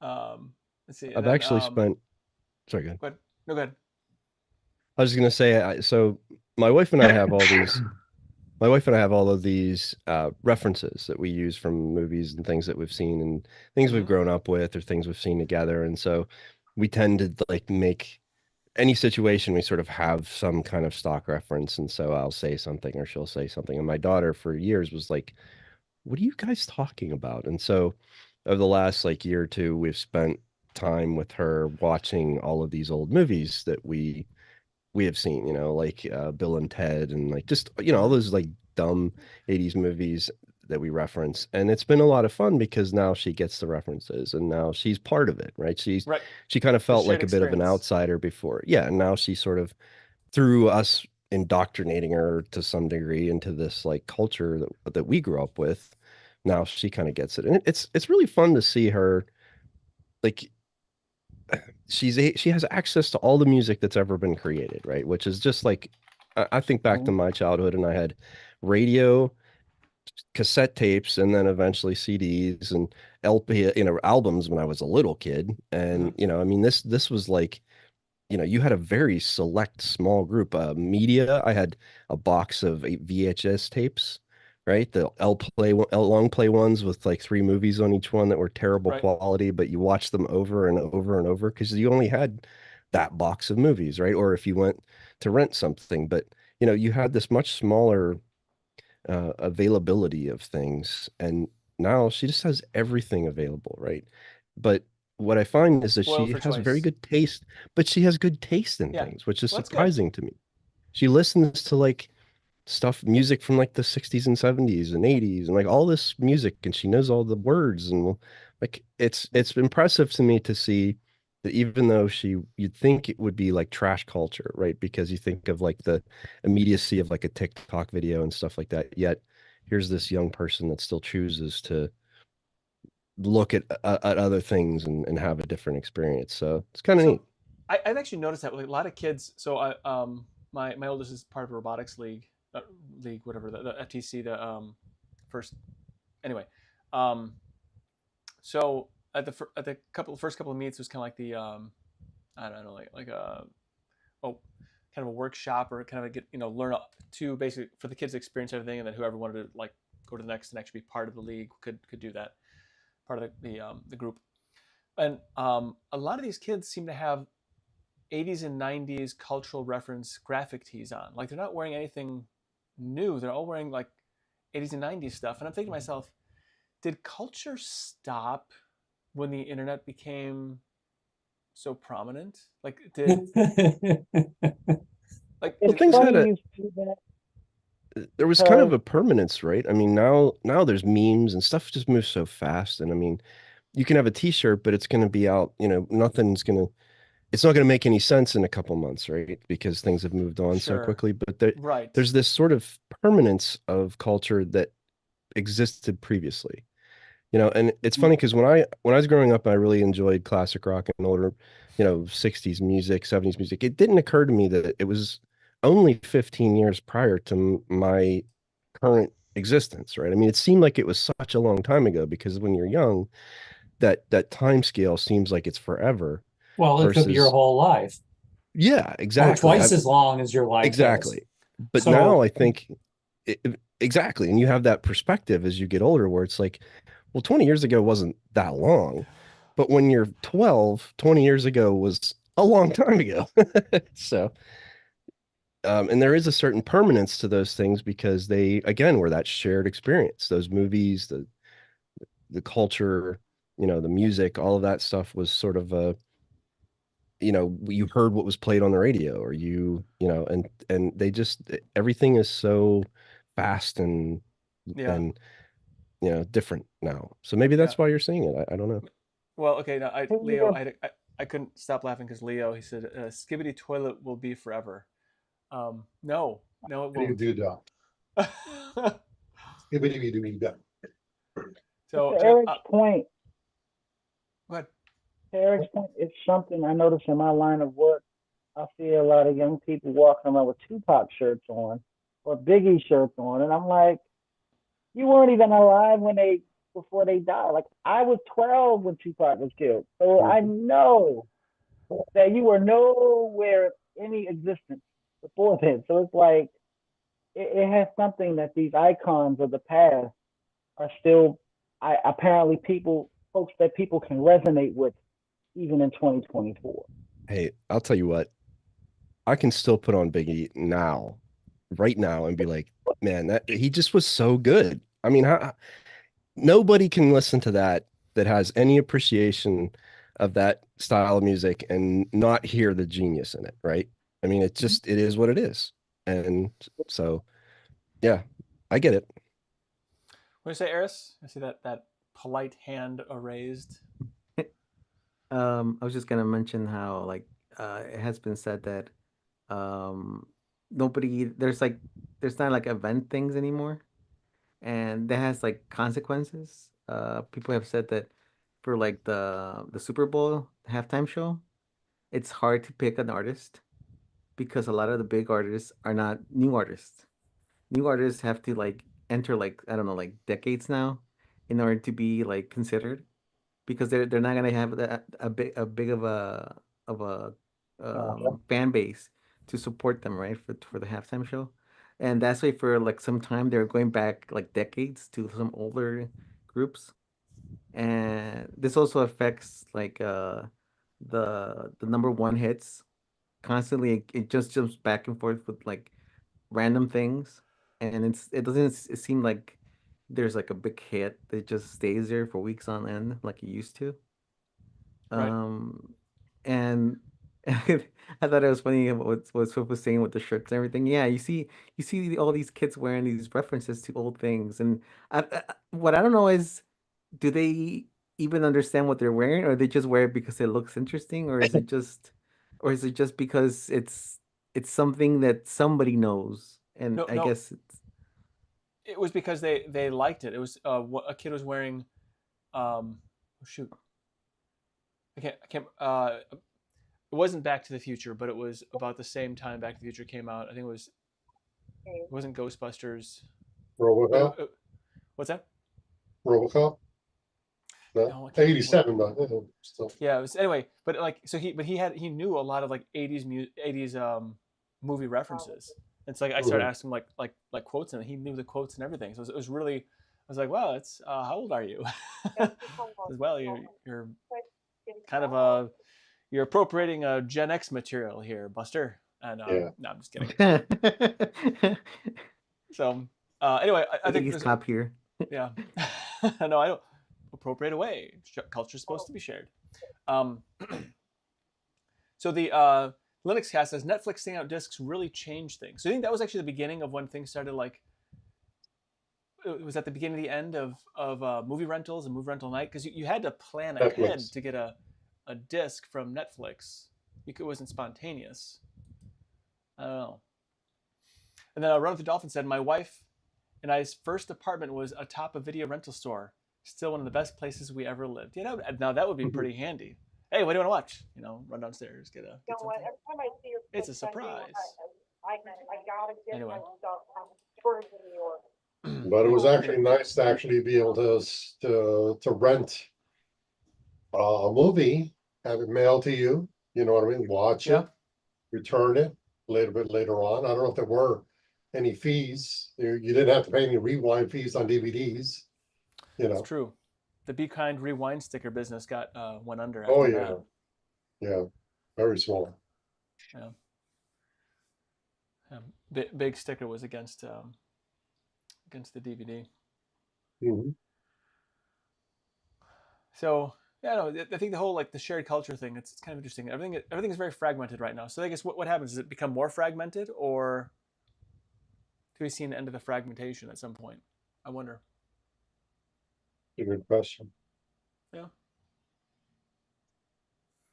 Let's see. I've actually spent. Sorry, go ahead. Go ahead. No, go ahead. I was going to say, so my wife and I have all these. My wife and I have all of these references that we use from movies and things that we've seen and things we've grown up with or things we've seen together. And so we tend to like make any situation, we sort of have some kind of stock reference. And so I'll say something or she'll say something. And my daughter for years was like, what are you guys talking about? And so over the last like year or two, we've spent time with her watching all of these old movies that we have seen, like Bill and Ted and like just, all those like dumb 80s movies that we reference. And it's been a lot of fun because now she gets the references and now she's part of it, right? She kind of felt like a bit of an outsider before. Yeah. And now she sort of, through us indoctrinating her to some degree into this like culture that we grew up with, now she kind of gets it. And it's really fun to see her like, she has access to all the music that's ever been created, right? Which is just like, I think back to my childhood and I had radio, cassette tapes, and then eventually CDs and LP, albums when I was a little kid. And, I mean, this was like, you had a very select small group of media. I had a box of VHS tapes, right? The long play ones with like 3 movies on each one that were terrible quality, but you watch them over and over and over because you only had that box of movies, right? Or if you went to rent something, but you had this much smaller availability of things, and now she just has everything available, right? But what I find is that she has very good taste, but she has good taste in things, which is surprising to me. She listens to like music from like the 60s and 70s and 80s and like all this music, and she knows all the words, and like it's impressive to me to see that even though you'd think it would be like trash culture, right? Because you think of like the immediacy of like a TikTok video and stuff like that. Yet here's this young person that still chooses to look at other things and have a different experience. So it's kind of neat. I've actually noticed that with a lot of kids. So my oldest is part of a robotics league, whatever, the FTC, the first, anyway. So at the first couple of meets, it was kind of like the I don't know, like a kind of a workshop or kind of learn to basically for the kids to experience everything, and then whoever wanted to like go to the next and actually be part of the league could do that, part of the group. And a lot of these kids seem to have 80s and 90s cultural reference graphic tees on. Like they're not wearing anything new. They're all wearing like 80s and 90s stuff. And I'm thinking to myself, did culture stop when the internet became so prominent? Like did like well, things had there was kind of a permanence, right? I mean, now there's memes and stuff just moves so fast. And I mean, you can have a t-shirt, but it's going to be out, it's not going to make any sense in a couple months, right? Because things have moved on so quickly. But there's this sort of permanence of culture that existed previously, and it's funny because when I was growing up, I really enjoyed classic rock and older, 60s music, 70s music. It didn't occur to me that it was only 15 years prior to my current existence, right? I mean, it seemed like it was such a long time ago because when you're young, that time scale seems like it's forever. Well, it could be your whole life. Yeah, exactly. Or twice as long as your life. Exactly. But now I think exactly. And you have that perspective as you get older where it's like, well, 20 years ago wasn't that long. But when you're 12, 20 years ago was a long time ago. So, and there is a certain permanence to those things because they, again, were that shared experience. Those movies, the culture, the music, all of that stuff was sort of a, you heard what was played on the radio or and they just, everything is so fast and different now. So maybe that's why you're seeing it. I don't know. Well, okay, now Hey, Leo, Leo. I couldn't stop laughing because Leo, he said, "Skibbity toilet will be forever." No, no, it You won't. do that. Skibbity doo doo. So, To Eric's point, go ahead. to Eric's point, it's something I notice in my line of work. I see a lot of young people walking around with Tupac shirts on or Biggie shirts on, and I'm like, you weren't even alive before they died. Like I was 12 when Tupac was killed, so I know that you were nowhere in any existence before then. So it's like it has something that these icons of the past are still, apparently folks that people can resonate with even in 2024. Hey, I'll tell you what. I can still put on Biggie now, right now, and be like, man, that he just was so good. I mean, nobody can listen to that has any appreciation of that style of music and not hear the genius in it, right? I mean, it is what it is. And so, yeah, I get it. What do you say, Eris? I see that polite hand raised. I was just gonna mention how like it has been said that nobody there's not like event things anymore, and that has like consequences. People have said that for like the Super Bowl halftime show, it's hard to pick an artist because a lot of the big artists are not new artists. New artists have to like enter like I don't know like decades now in order to be like considered because they're not gonna have a big of a fan base to support them, right, for the halftime show. And that's why for like some time they're going back like decades to some older groups. And this also affects like the number one hits constantly. It just jumps back and forth with like random things, and it doesn't seem like there's like a big hit that just stays there for weeks on end like it used to. Right. And I thought it was funny what Swift was saying with the shirts and everything. Yeah, you see all these kids wearing these references to old things, and what I don't know is, do they even understand what they're wearing, or they just wear it because it looks interesting, or is it just because it's something that somebody knows, and I No, guess it's it was because they liked it. It was a kid was wearing, shoot, I can't. It wasn't Back to the Future, but it was about the same time Back to the Future came out. I think it wasn't Ghostbusters. Robocop? What's that? Robocop? No, No, I can't 87, but still. Yeah, it was anyway. But like, so he knew a lot of like 80s movie references. It's like I started asking him like quotes, and he knew the quotes and everything. So it was really, I was like, wow, it's how old are you? As well, you're kind of you're appropriating Gen X material here, Buster. And Yeah. no, I'm just kidding. So anyway, I think he's top here. Yeah. No, I don't appropriate away. Culture's supposed to be shared. So the Linux cast says Netflix staying out discs really changed things. So I think that was actually the beginning of when things started. Like, it was at the beginning of the end of movie rentals and movie rental night, because you had to plan ahead to get a disc from Netflix. It wasn't spontaneous. I don't know. And then Run with the Dolphin said, my wife and I's first apartment was atop a video rental store. Still one of the best places we ever lived. Now that would be pretty handy. Hey, what do you want to watch? Run downstairs, get something. Every time I see your It's a surprise. I gotta get Anyway. my stuff. I'm touring in New York. But it was actually nice to actually be able to rent a movie, have it mailed to you, you know what I mean? Watch Yeah. it, return it a little bit later on. I don't know if there were any fees. You didn't have to pay any rewind fees on DVDs. It's true. The Be Kind Rewind sticker business went under after Oh yeah. that. Yeah. Very small. Yeah. Big sticker was against the DVD. Mhm. So yeah, no, I think the whole like the shared culture thing, it's kind of interesting. Everything is very fragmented right now. So I guess what happens? Does it become more fragmented, or do we see an end of the fragmentation at some point? I wonder. Good question. Yeah.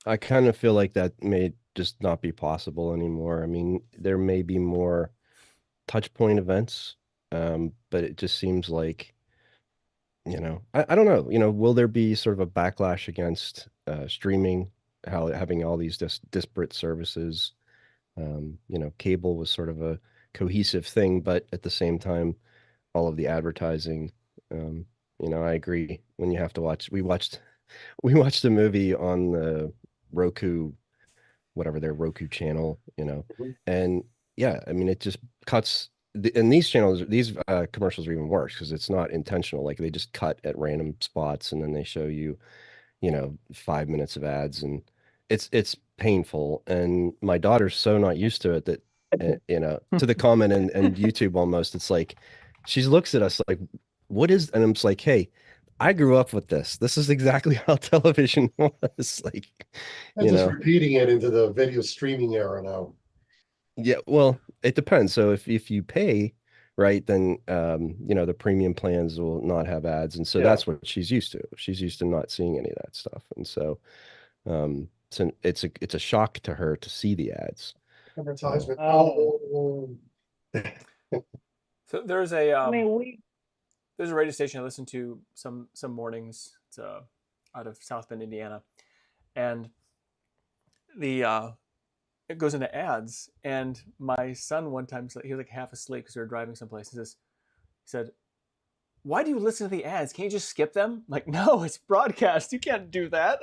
I kind of feel like that may just not be possible anymore. I mean, there may be more touch point events, but it just seems like, I don't know, will there be sort of a backlash against streaming, having all these disparate services? Cable was sort of a cohesive thing, but at the same time, all of the advertising, I agree. When you have to we watched a movie on the Roku, whatever their Roku channel, Mhm. and yeah, I mean, it just cuts. And these channels, these commercials are even worse because it's not intentional. Like they just cut at random spots and then they show you, 5 minutes of ads, and it's painful. And my daughter's so not used to it that, to the comment and YouTube almost, it's like she looks at us like, what is, and I'm just like, hey, I grew up with this. This is exactly how television was. Like, And just repeating it into the video streaming era now. yeah, well, it depends. So if you pay, right, then the premium plans will not have ads, and so Yeah. that's what she's used to. She's used to not seeing any of that stuff, and so it's a shock to her to see the ads. Advertisement. Oh. So there's a I mean, there's a radio station I listen to some mornings. It's out of South Bend, Indiana, and it goes into ads. And my son one time, he was like half asleep because we were driving someplace. He said, "Why do you listen to the ads? Can't you just skip them?" I'm like, no, it's broadcast. You can't do that.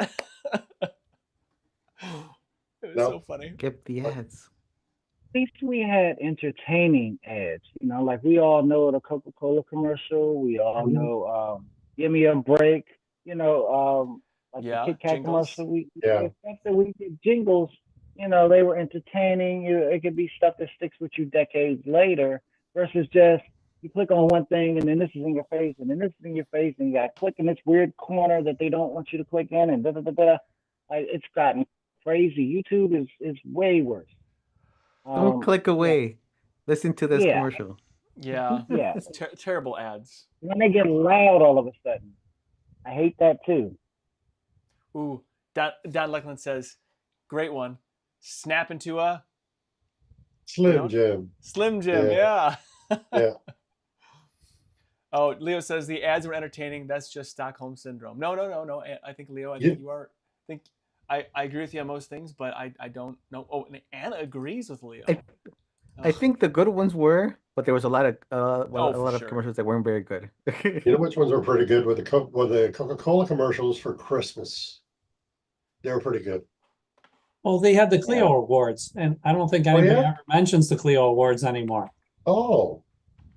It was so funny. Skip the ads. at least we had entertaining ads. Like we all know the Coca-Cola commercial. We all Mhm. know "Give Me a Break." Like Yeah, the Kit Kat jingles. commercial. Yeah. The fact that we did jingles, they were entertaining. It could be stuff that sticks with you decades later, versus just you click on one thing and then this is in your face and then this is in your face and you got to click in this weird corner that they don't want you to click in and da da da da. It's gotten crazy. YouTube is way worse. Don't click away. Listen to this yeah. commercial. Yeah, Yeah. it's terrible ads. When they get loud all of a sudden, I hate that too. Ooh, Don Leckland says, "Great one. Snap into a Slim Jim. Slim Jim." Yeah. Yeah. Yeah. Oh, Leo says the ads were entertaining. That's just Stockholm syndrome. No. I think Leo, I think you are. I think I agree with you on most things, but I don't know. Oh, and Anna agrees with Leo. I think the good ones were, but there was a lot of for of sure. commercials that weren't very good. You know which ones were pretty good with the Coca-Cola commercials for Christmas. They were pretty good. Well, they had the Clio Awards, and I don't think anybody yeah? ever mentions the Clio Awards anymore. Oh.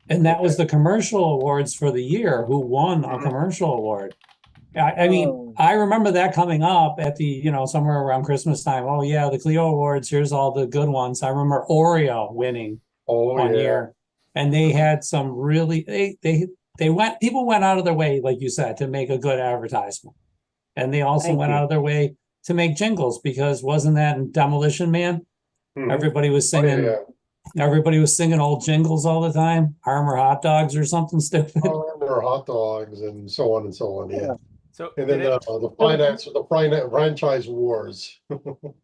And that was the commercial awards for the year. Who won a commercial award? I mean, I remember that coming up at the, somewhere around Christmas time. Oh yeah, the Clio Awards. Here's all the good ones. I remember Oreo winning one year, and they had some really people went out of their way, like you said, to make a good advertisement, and they also went out of their way to make jingles because wasn't that in Demolition Man? Mhm. Everybody was singing. Oh, yeah. Everybody was singing old jingles all the time. Armor hot dogs or something stupid. Or hot dogs and so on and so on. Yeah. So And then the franchise wars.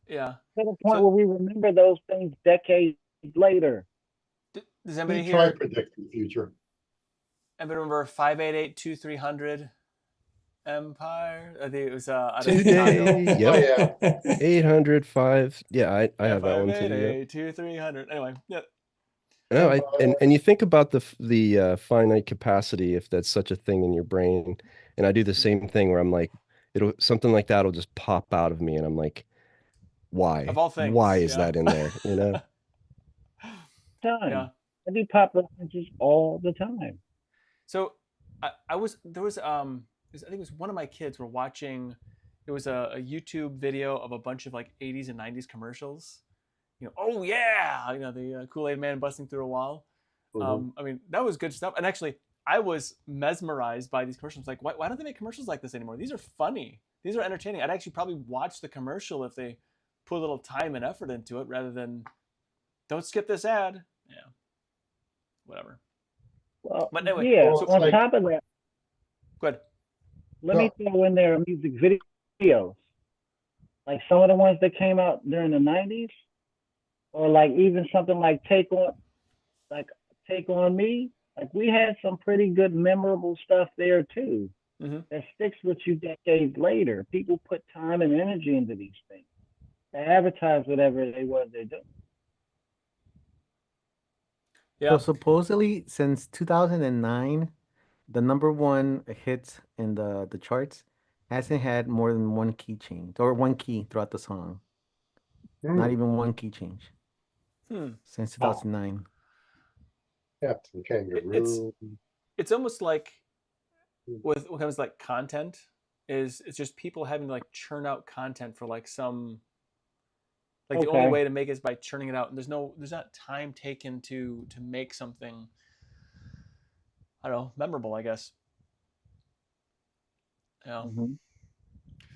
yeah. To the point where we remember those things decades later. Does anybody Try here predict the future? anybody remember 588-2300 Empire? I think it was out of Today, Chicago. yep. Oh, yeah. 805. Yeah, I have that one too. Yep. 588-2300. Anyway, yeah. No, and you think about the finite capacity, if that's such a thing in your brain, and I do the same thing where I'm like, something like that will just pop out of me, and I'm like, why? Of all things, why is yeah. that in there? I do pop references all the time. So I think it was one of my kids were watching. It was a YouTube video of a bunch of like 80s and 90s commercials. Oh yeah, the Kool-Aid Man busting through a wall. Mm-hmm. I mean, that was good stuff. And actually, I was mesmerized by these commercials. Like, why don't they make commercials like this anymore? These are funny. These are entertaining. I'd actually probably watch the commercial if they put a little time and effort into it rather than don't skip this ad. Yeah, whatever. Well, But anyway, yeah. so- On top of that, Go ahead. let me throw in there music videos. Like some of the ones that came out during the 90s, or like even something like like Take on Me. Like we had some pretty good memorable stuff there too. That sticks with you decades later. People put time and energy into these things. They advertise whatever they was they do. So supposedly since 2009, the #1 hit in the charts hasn't had more than one key change or one key throughout the song. Not even one key change since 2009. Captain Kangaroo. It's almost like with what comes like content is it's just people having to like churn out content for like some like the only way to make it is by churning it out, and there's not time taken to make something, I don't know, memorable, I guess. Yeah.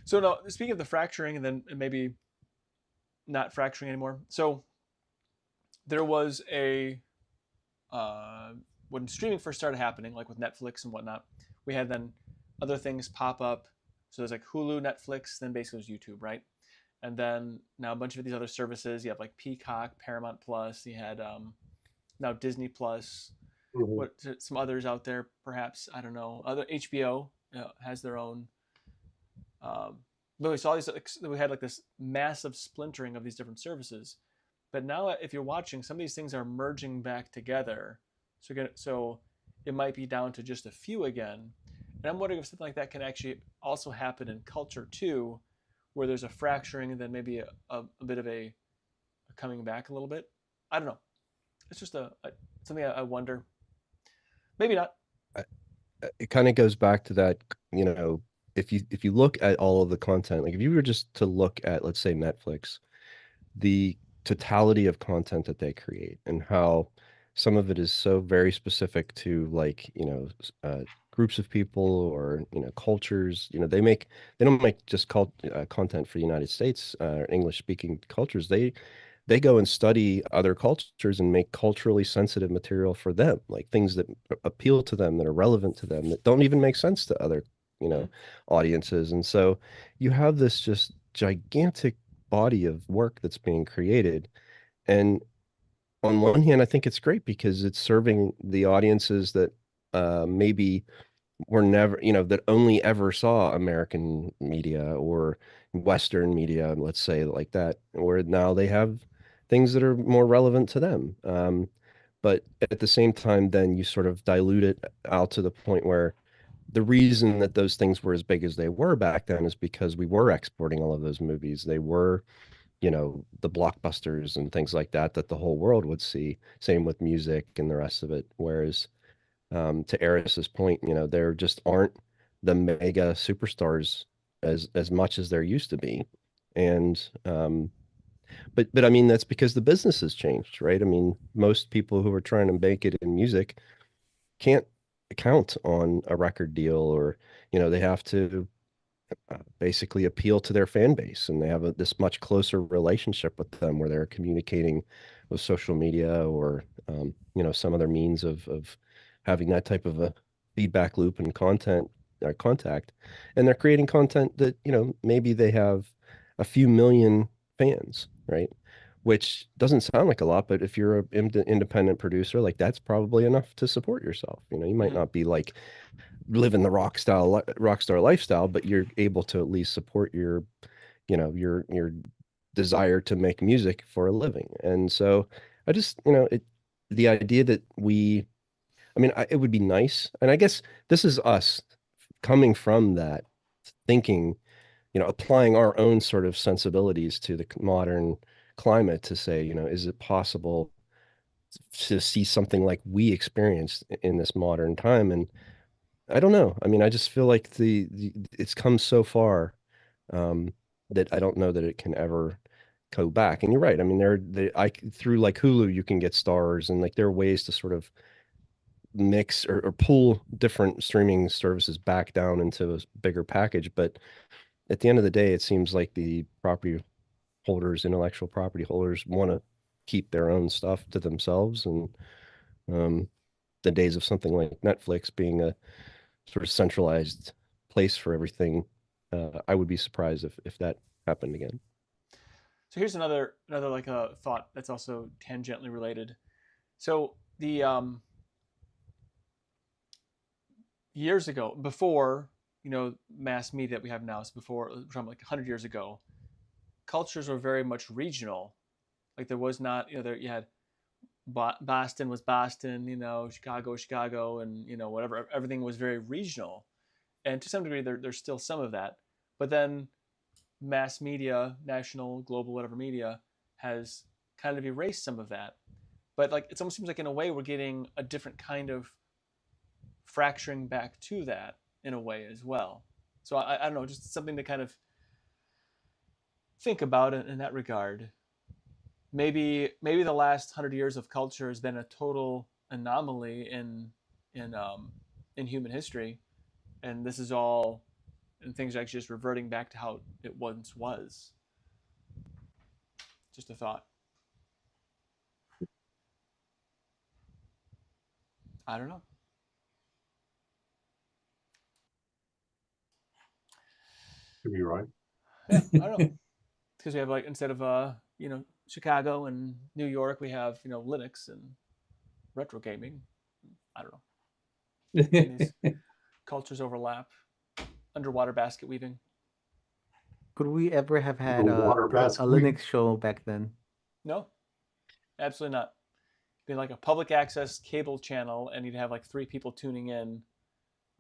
So now, speaking of the fracturing, and then maybe not fracturing anymore. So there was a when streaming first started happening, like with Netflix and whatnot, we had then other things pop up. So there's like Hulu, Netflix, then basically it was YouTube, right? And then now a bunch of these other services. You have like Peacock, Paramount Plus. You had now Disney Plus. What some others out there, perhaps, I don't know. Other HBO has their own. But we saw these. We had like this massive splintering of these different services. But now, if you're watching, some of these things are merging back together. So it might be down to just a few again. And I'm wondering if something like that can actually also happen in culture too, where there's a fracturing and then maybe a bit of a coming back a little bit. I don't know. It's just something I wonder. Maybe not. It kind of goes back to that, if you look at all of the content, like if you were just to look at, let's say, Netflix, the totality of content that they create and how some of it is so very specific to like, groups of people or, cultures, they don't make just content for the United States, English speaking cultures. They go and study other cultures and make culturally sensitive material for them, like things that appeal to them, that are relevant to them, that don't even make sense to other, audiences. And so you have this just gigantic body of work that's being created. And on one hand, I think it's great because it's serving the audiences that maybe were never, that only ever saw American media or Western media, let's say like that, where now they have things that are more relevant to them. But at the same time, then you sort of dilute it out to the point where the reason that those things were as big as they were back then is because we were exporting all of those movies. They were, the blockbusters and things like that the whole world would see. Same with music and the rest of it. Whereas to Eris's point, there just aren't the mega superstars as much as there used to be. And but I mean, that's because the business has changed, right? I mean, most people who are trying to make it in music can't count on a record deal, or they have to basically appeal to their fan base, and they have this much closer relationship with them where they're communicating with social media or some other means of having that type of a feedback loop and contact, and they're creating content that maybe they have a few million fans, right? Which doesn't sound like a lot, but if you're an independent producer, like that's probably enough to support yourself. You might not be like living the rock star lifestyle, but you're able to at least support your desire to make music for a living. And so I just, the idea that it would be nice. And I guess this is us coming from that thinking, applying our own sort of sensibilities to the modern climate to say, is it possible to see something like we experienced in this modern time? And I don't know. I mean, I just feel like it's come so far that I don't know that it can ever go back. And you're right. I mean, through like Hulu, you can get stars, and like there are ways to sort of mix or pull different streaming services back down into a bigger package. But at the end of the day, it seems like the intellectual property holders want to keep their own stuff to themselves. And the days of something like Netflix being a sort of centralized place for everything, I would be surprised if that happened again. So here's another like a thought that's also tangentially related. So the years ago, before mass media that we have now, so before from like 100 years ago, cultures were very much regional. Like there was not there you had Boston was Boston, Chicago, and whatever. Everything was very regional, and to some degree there's still some of that. But then mass media, national, global, whatever media, has kind of erased some of that. But like it almost seems like in a way we're getting a different kind of fracturing back to that in a way as well. So I don't know, just something to kind of think about in that regard. Maybe the last 100 years of culture has been a total anomaly in human history, and this is all, and things are actually just reverting back to how it once was. Just a thought. I don't know. Could be right. Yeah, I don't know. Because we have like instead of Chicago and New York, we have Linux and retro gaming. I don't know. And these cultures overlap. Underwater basket weaving. Could we ever have had Water a basket Linux show back then? No, absolutely not. It'd be like a public access cable channel, and you'd have like 3 people tuning in.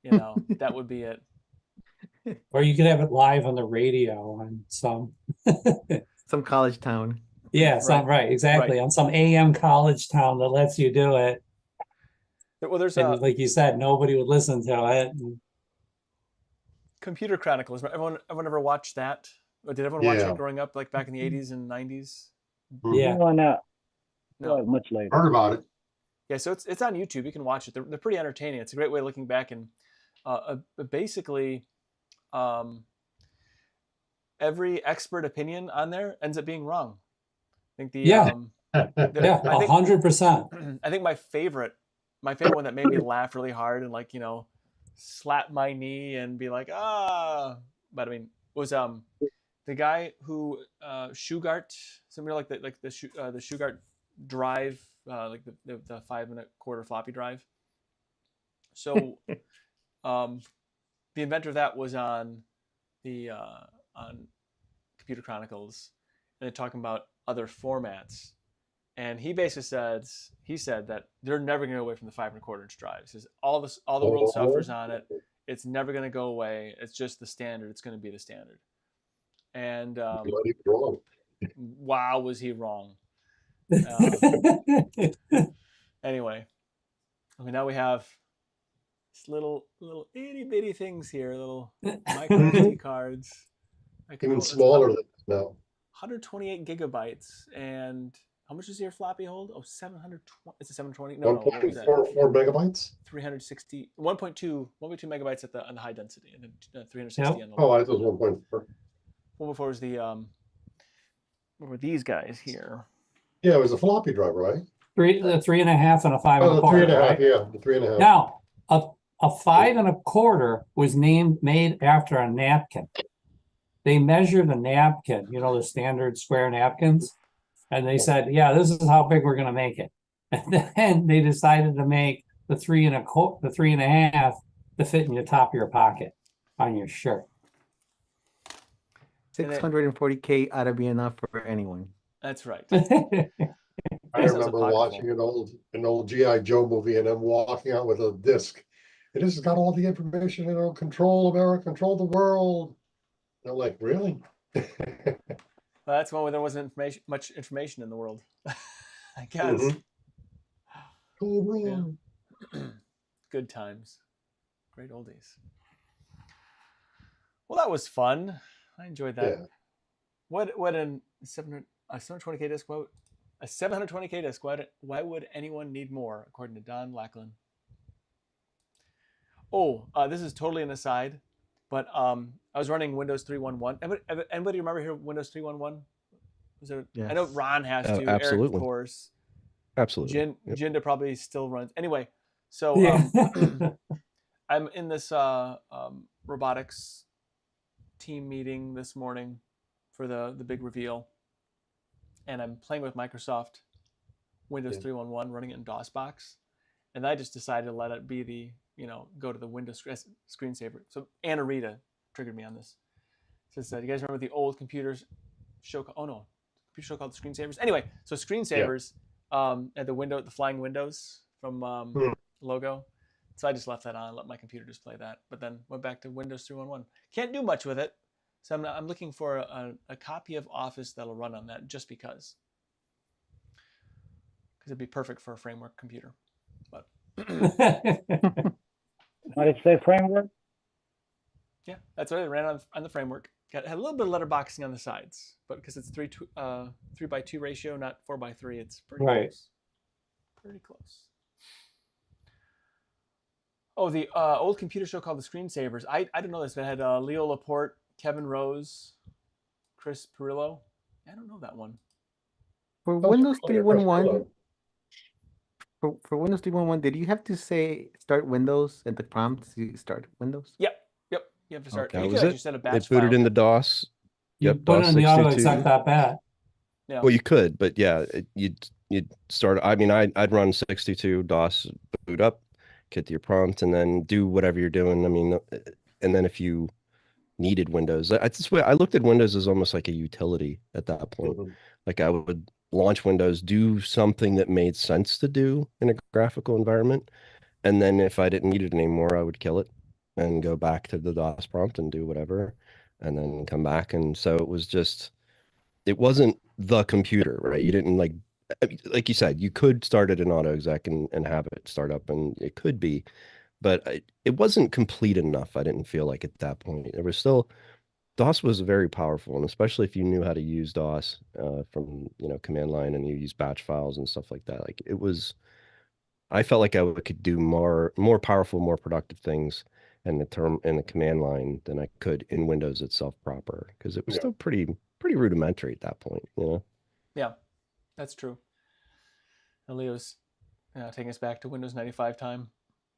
That would be it. Or you could have it live on the radio on some Some college town. yeah, some right, exactly. Right. On some AM college town that lets you do it. Well, there's And like you said, nobody would listen to it. Computer Chronicles. Everyone ever watched that? Or did everyone watch Yeah. it growing up, like back in the 80s and 90s? Yeah. No, not No. much later. Heard about it. Yeah, so it's on YouTube. You can watch it. They're pretty entertaining. It's a great way of looking back, and basically, every expert opinion on there ends up being wrong. I think Yeah. Yeah, 100%. I think my favorite one that made me laugh really hard and like slap my knee and be like but I mean was the guy who Shugart, somebody like the Shugart drive, like the 5.25 floppy drive. So the inventor of that was on Computer Chronicles, and they're talking about other formats. And he basically said that they're never going to go away from the 5.25 inch drive. He says all the world suffers on it. It's never going to go away. It's just the standard. It's going to be the standard. And Wrong. wow, was he wrong? Anyway, I mean now we have this little itty bitty things here, little micro SD cards. Even smaller than now. 128 gigabytes, and how much does your floppy hold? Oh, 720. It's a 720. No, what was that? 1.4 megabytes. 360, 1.2 megabytes on the high density, and then 360 on the Oh, low. I thought it was 1.4. One before was the what were these guys here? Yeah, it was a floppy drive, right? The 3.5 and a 5.25. Oh, the 3.5. right? Yeah, the 3.5. Now, a 5.25 was made after a napkin. They measured the napkin, the standard square napkins, and they said, "Yeah, this is how big we're going to make it." And then they decided to make the 3.5 to fit in the top of your pocket on your shirt. 640K ought to be enough for anyone. That's right. I Yes, remember that's a watching an old G.I. Joe movie and then walking out with a disc. It has got all the information, control America, control the world. And I'm like, really? Well, that's one where there wasn't much information in the world, I guess. Mm-hmm. Yeah. Good times, great oldies. Well, that was fun. I enjoyed that. Yeah. What a 720K disc? What a 720K disc? Why would anyone need more? According to Don Lackland. Oh, this is totally an aside, but I was running Windows 3.11. Anybody remember here Windows 3.11? Was there? Yes. I know Ron has to. Absolutely. Eric, of course. Absolutely. Jinda probably still runs. Anyway, so I'm in this robotics team meeting this morning for the big reveal, and I'm playing with Microsoft Windows 3.1.1, running it in DOSBox, and I just decided to let it be the, go to the Windows screensaver. So Anna Rita triggered me on this. Says, "Do you guys remember the old computers show? Oh no, computer show called Screensavers. Anyway, so Screensavers at the flying windows from logo. So I just left that on, let my computer display that, but then went back to Windows 3.1.1. Can't do much with it, so I'm looking for a copy of Office that'll run on that, just because it'd be perfect for a framework computer. But What is the framework? yeah, that's what it ran on the framework. Had a little bit of letterboxing on the sides, but because it's 3:2 ratio, not 4:3, it's pretty close. Pretty close. Oh, the old computer show called The Screensavers. I didn't know this, but it had Leo Laporte, Kevin Rose, Chris Perillo. I don't know that one. For Windows 3.1.1, for Windows 3.1.1, did you have to say start Windows at the prompt to start Windows? Yep. You have to start. That You was could it. actually set a batch It booted file. into DOS. You Yep, put it DOS in the auto 62. exec that bad. Yeah. Well, you could, but yeah, you'd start. I mean, I'd run 62 DOS, boot up, get to your prompt, and then do whatever you're doing. I mean, and then if you needed Windows, I looked at Windows as almost like a utility at that point. Like I would launch Windows, do something that made sense to do in a graphical environment, and then if I didn't need it anymore, I would kill it and go back to the DOS prompt and do whatever, and then come back. And so it wasn't the computer, right? You didn't like you said, you could start it in auto exec and have it start up, and it could be, but it wasn't complete enough. I didn't feel like at that point. There was still, DOS was very powerful, and especially if you knew how to use DOS from command line, and you use batch files and stuff like that. Like it was, I felt like I could do more powerful, more productive things in the command line than I could in Windows itself proper, because it was still pretty rudimentary at that point, Yeah, that's true. And Leo's taking us back to Windows 95 time.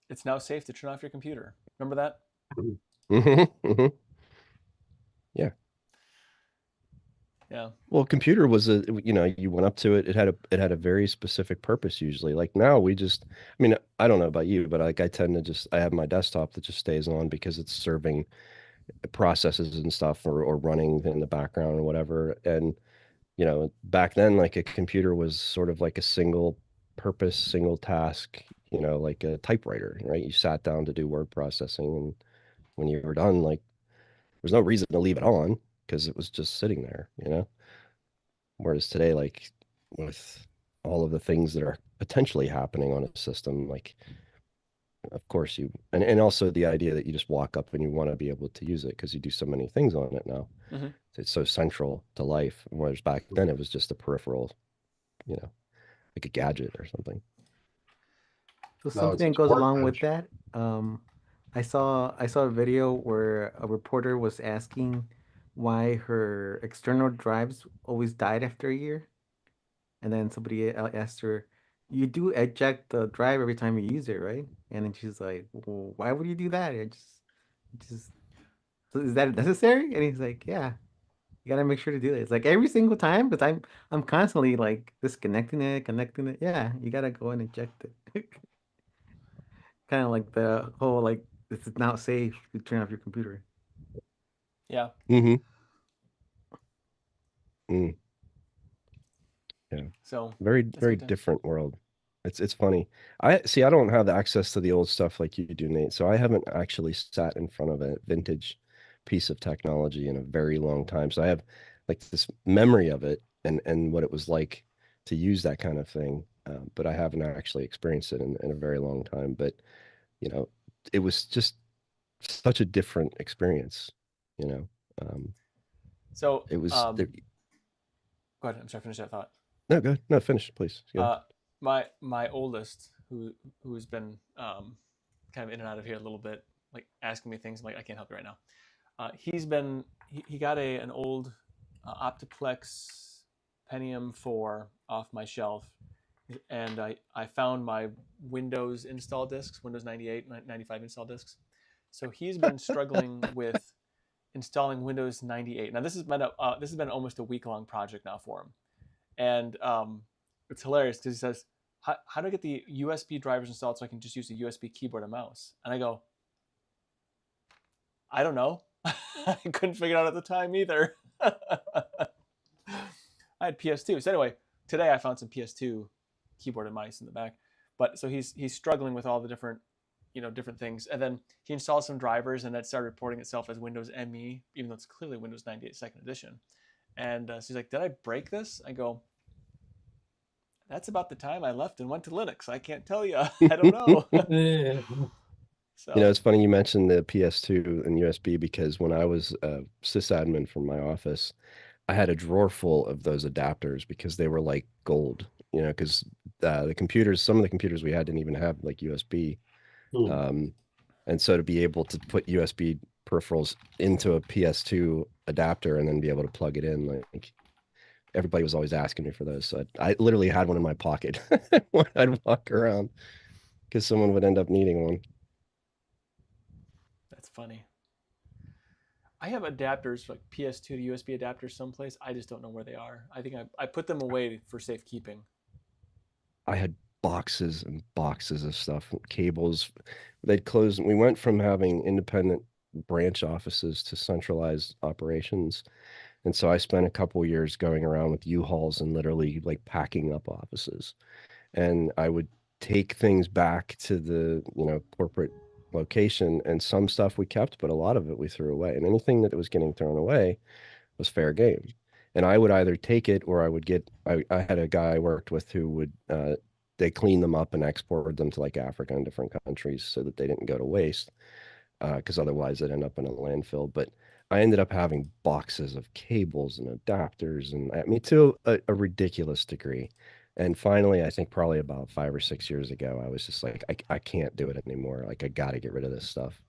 It's now safe to turn off your computer. Remember that? Yeah. Yeah. Well, computer was you went up to it. It had a very specific purpose usually. Like now I mean, I don't know about you, but like I tend to I have my desktop that just stays on because it's serving processes and stuff or running in the background or whatever. And, back then, like a computer was sort of like a single purpose, single task, like a typewriter, right? You sat down to do word processing, and when you were done, like there's no reason to leave it on because it was just sitting there, Whereas today, like with all of the things that are potentially happening on a system, like of course and also the idea that you just walk up and you want to be able to use it because you do so many things on it now. It's so central to life. Whereas back then it was just a peripheral, like a gadget or something. So something that goes along with that. I saw a video where a reporter was asking why her external drives always died after a year, and then somebody asked her, "You do eject the drive every time you use it, right?" And then she's like, "Well, why would you do that? So is that necessary?" And he's like, "Yeah, you gotta make sure to do it. It's like every single time, but I'm constantly like disconnecting it, connecting it. Yeah, you gotta go and eject it." Kind of like the whole like this is now safe to turn off your computer. Yeah. Yeah. So very different world. It's funny. I don't have the access to the old stuff like you do, Nate. So I haven't actually sat in front of a vintage piece of technology in a very long time. So I have like this memory of it and what it was like to use that kind of thing. But I haven't actually experienced it in a very long time. But, it was just such a different experience, So it was. go ahead. I'm sorry, finish that thought. No, go ahead. No, finish, please. My oldest, who's been kind of in and out of here a little bit, like asking me things. I'm like, I can't help you right now. He got an old Optiplex Pentium 4 off my shelf, and I found my Windows install discs, Windows 98, 95 install discs. So he's been struggling with installing Windows 98. Now this has been almost a week-long project now for him, and it's hilarious because he says, how do I get the USB drivers installed so I can just use a USB keyboard and mouse? And I go, I don't know. I couldn't figure it out at the time either. I had PS2. So anyway, today I found some PS2 keyboard and mice in the back. But so he's struggling with all the different things. And then he installed some drivers, and that started reporting itself as Windows ME, even though it's clearly Windows 98 second edition. And so he's like, did I break this? I go, that's about the time I left and went to Linux. I can't tell you. I don't know. So. It's funny you mentioned the PS2 and USB, because when I was a sysadmin from my office, I had a drawer full of those adapters because they were like gold, because some of the computers we had didn't even have like USB. And so to be able to put USB peripherals into a PS2 adapter and then be able to plug it in, like everybody was always asking me for those. So I literally had one in my pocket when I'd walk around because someone would end up needing one. That's funny. I have adapters, like PS2 to USB adapters someplace. I just don't know where they are. I think I put them away for safekeeping. I had boxes and boxes of stuff, cables. They'd close. We went from having independent branch offices to centralized operations. And so I spent a couple years going around with U-Hauls and literally like packing up offices. And I would take things back to the, corporate location, and some stuff we kept, but a lot of it we threw away. And anything that was getting thrown away was fair game. And I would either take it, or I had a guy I worked with who would, they clean them up and exported them to like Africa and different countries so that they didn't go to waste, because otherwise they'd end up in a landfill. But I ended up having boxes of cables and adapters, and I mean, to a ridiculous degree. And finally, I think probably about 5 or 6 years ago, I was just like, I can't do it anymore. Like, I got to get rid of this stuff.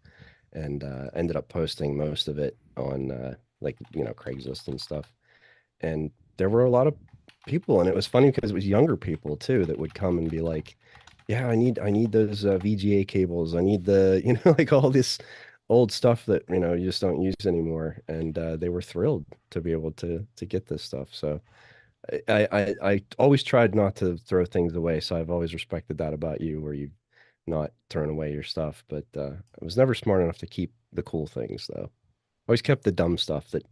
And ended up posting most of it on Craigslist and stuff. And there were a lot of people, and it was funny because it was younger people too that would come and be like, yeah, I need those VGA cables. I need the, like all this old stuff that, you just don't use anymore. And they were thrilled to be able to get this stuff. So I always tried not to throw things away. So I've always respected that about you, where you've not thrown away your stuff. But I was never smart enough to keep the cool things, though. Always kept the dumb stuff that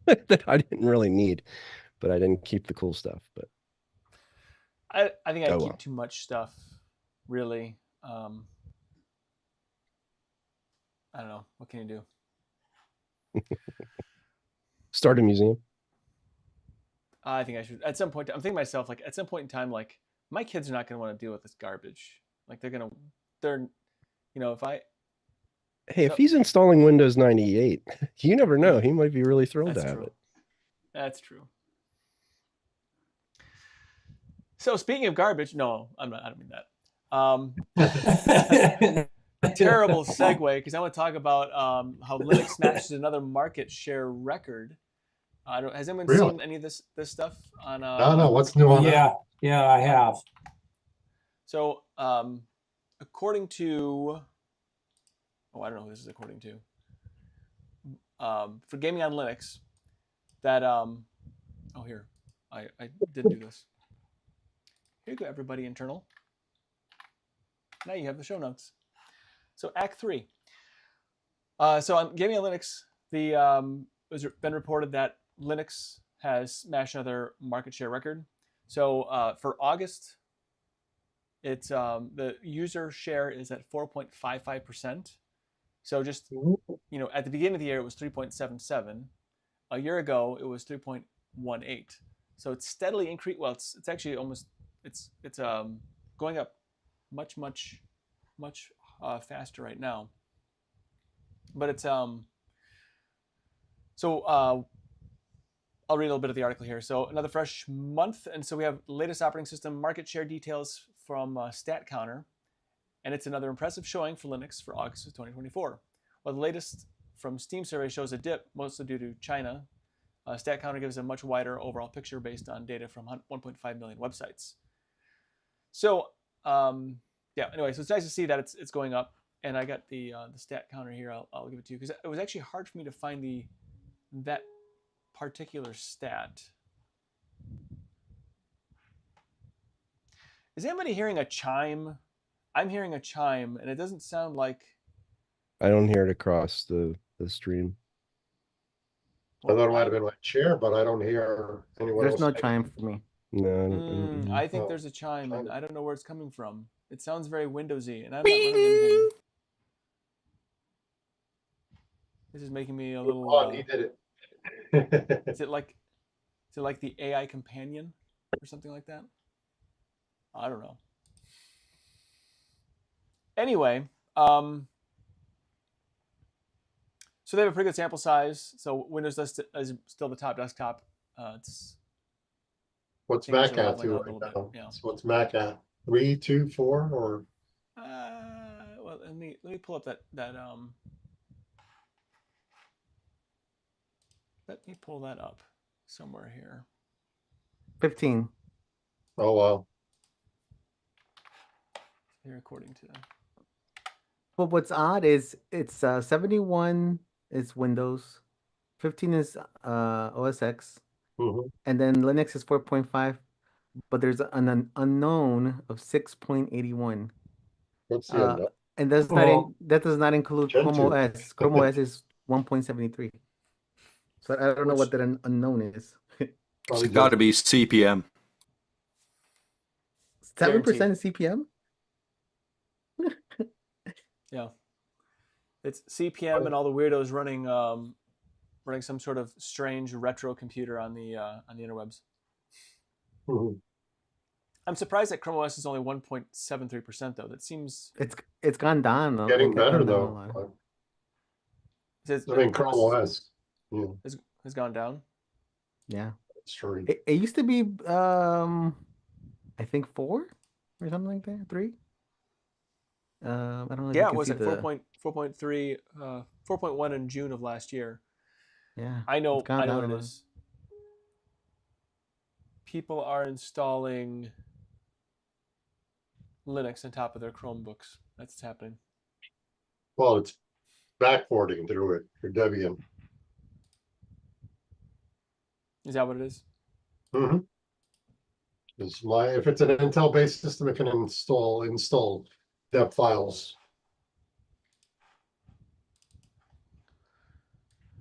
that I didn't really need, but I didn't keep the cool stuff. But I think I keep too much stuff, really. I don't know. What can you do? Start a museum. I think I should. At some point, I'm thinking to myself, like, at some point in time, like, my kids are not going to want to deal with this garbage. Like, if I... Hey, if he's installing Windows 98, you never know. He might be really thrilled to have it. That's true. So speaking of garbage, no, I don't mean that. A terrible segue, because I want to talk about how Linux smashes another market share record. Has anyone seen any of this stuff on? No. What's new on that? Yeah, I have. So, according to, I don't know who this is according to. For gaming on Linux, that here, I did do this. Here you go, everybody. Internal. Now you have the show notes. So Act 3. So on gaming on Linux, it's been reported that Linux has smashed another market share record. So for August, it's the user share is at 4.55%. So just at the beginning of the year, it was 3.77. A year ago, it was 3.18. So it's steadily increased. Well, it's actually almost it's going up much faster right now. But it's I'll read a little bit of the article here. So another fresh month, and so we have latest operating system market share details from Statcounter, and it's another impressive showing for Linux for August of 2024. Well, the latest from Steam survey shows a dip, mostly due to China. Statcounter gives a much wider overall picture based on data from 1.5 million websites. So anyway, so it's nice to see that it's going up. and I got the stat counter here. I'll give it to you because it was actually hard for me to find that particular stat. Is anybody hearing a chime? I'm hearing a chime, and it doesn't sound like. I don't hear it across the stream. I thought it might have been my chair, but I don't hear anyone There's else. no chime for me. No, I don't I think Oh, there's a chime, and chime. I don't know where it's coming from. It sounds very Windowsy, and I'm not running anything. This is making me a little. Oh, he did it. Is it like the AI companion or something like that? I don't know. Anyway, so they have a pretty good sample size. So Windows is still the top desktop. It's What's things Mac are at leveling too out a right little now? bit, yeah. So what's Mac at? 3, 2, 4, or well, let me pull up that let me pull that up somewhere here. 15. oh wow. Here, according to But what's odd is it's 71 is Windows, 15 is OS X, Mhm. and then Linux is 4.5, but there's an unknown of 6.81. What's the end? And that does not include Chrome Gentoo. OS. Chrome OS is 1.73. So I don't know what that unknown is. It's got to be CPM. 7% is CPM? yeah, it's CPM and all the weirdos running some sort of strange retro computer on the interwebs. Mhm. I'm surprised that Chrome OS is only 1.73% though. That seems It's gone down. Getting better gone down a though. lot. I I mean, Chrome OS. Yeah, has gone down. Yeah. that's true. It used to be I think 4 or something like that. 3. I don't know if you Yeah, it can was see at the 4.3, 4.1 in June of last year. yeah. I know it's gone down what a it lot. is. People are installing Linux on top of their Chromebooks. That's what's happening. Well, it's backporting through it for Debian. Is that what it is? Mm-hmm. If it's an Intel-based system, it can install deb files.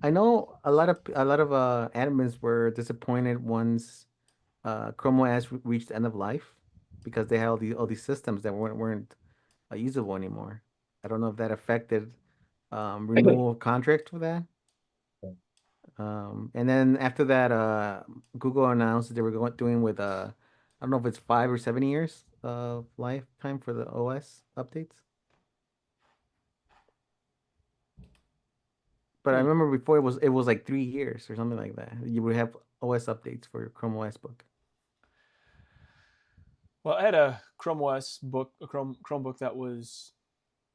I know a lot of admins were disappointed once Chrome OS reached end of life because they had all these systems that weren't usable anymore. I don't know if that affected renewal of contract for that. And then after that, Google announced that they were doing with I don't know if it's 5 or 7 years of lifetime for the OS updates. But I remember before it was like 3 years or something like that. You would have OS updates for your Chrome OS book. Well, I had a Chrome OS book, a Chromebook that was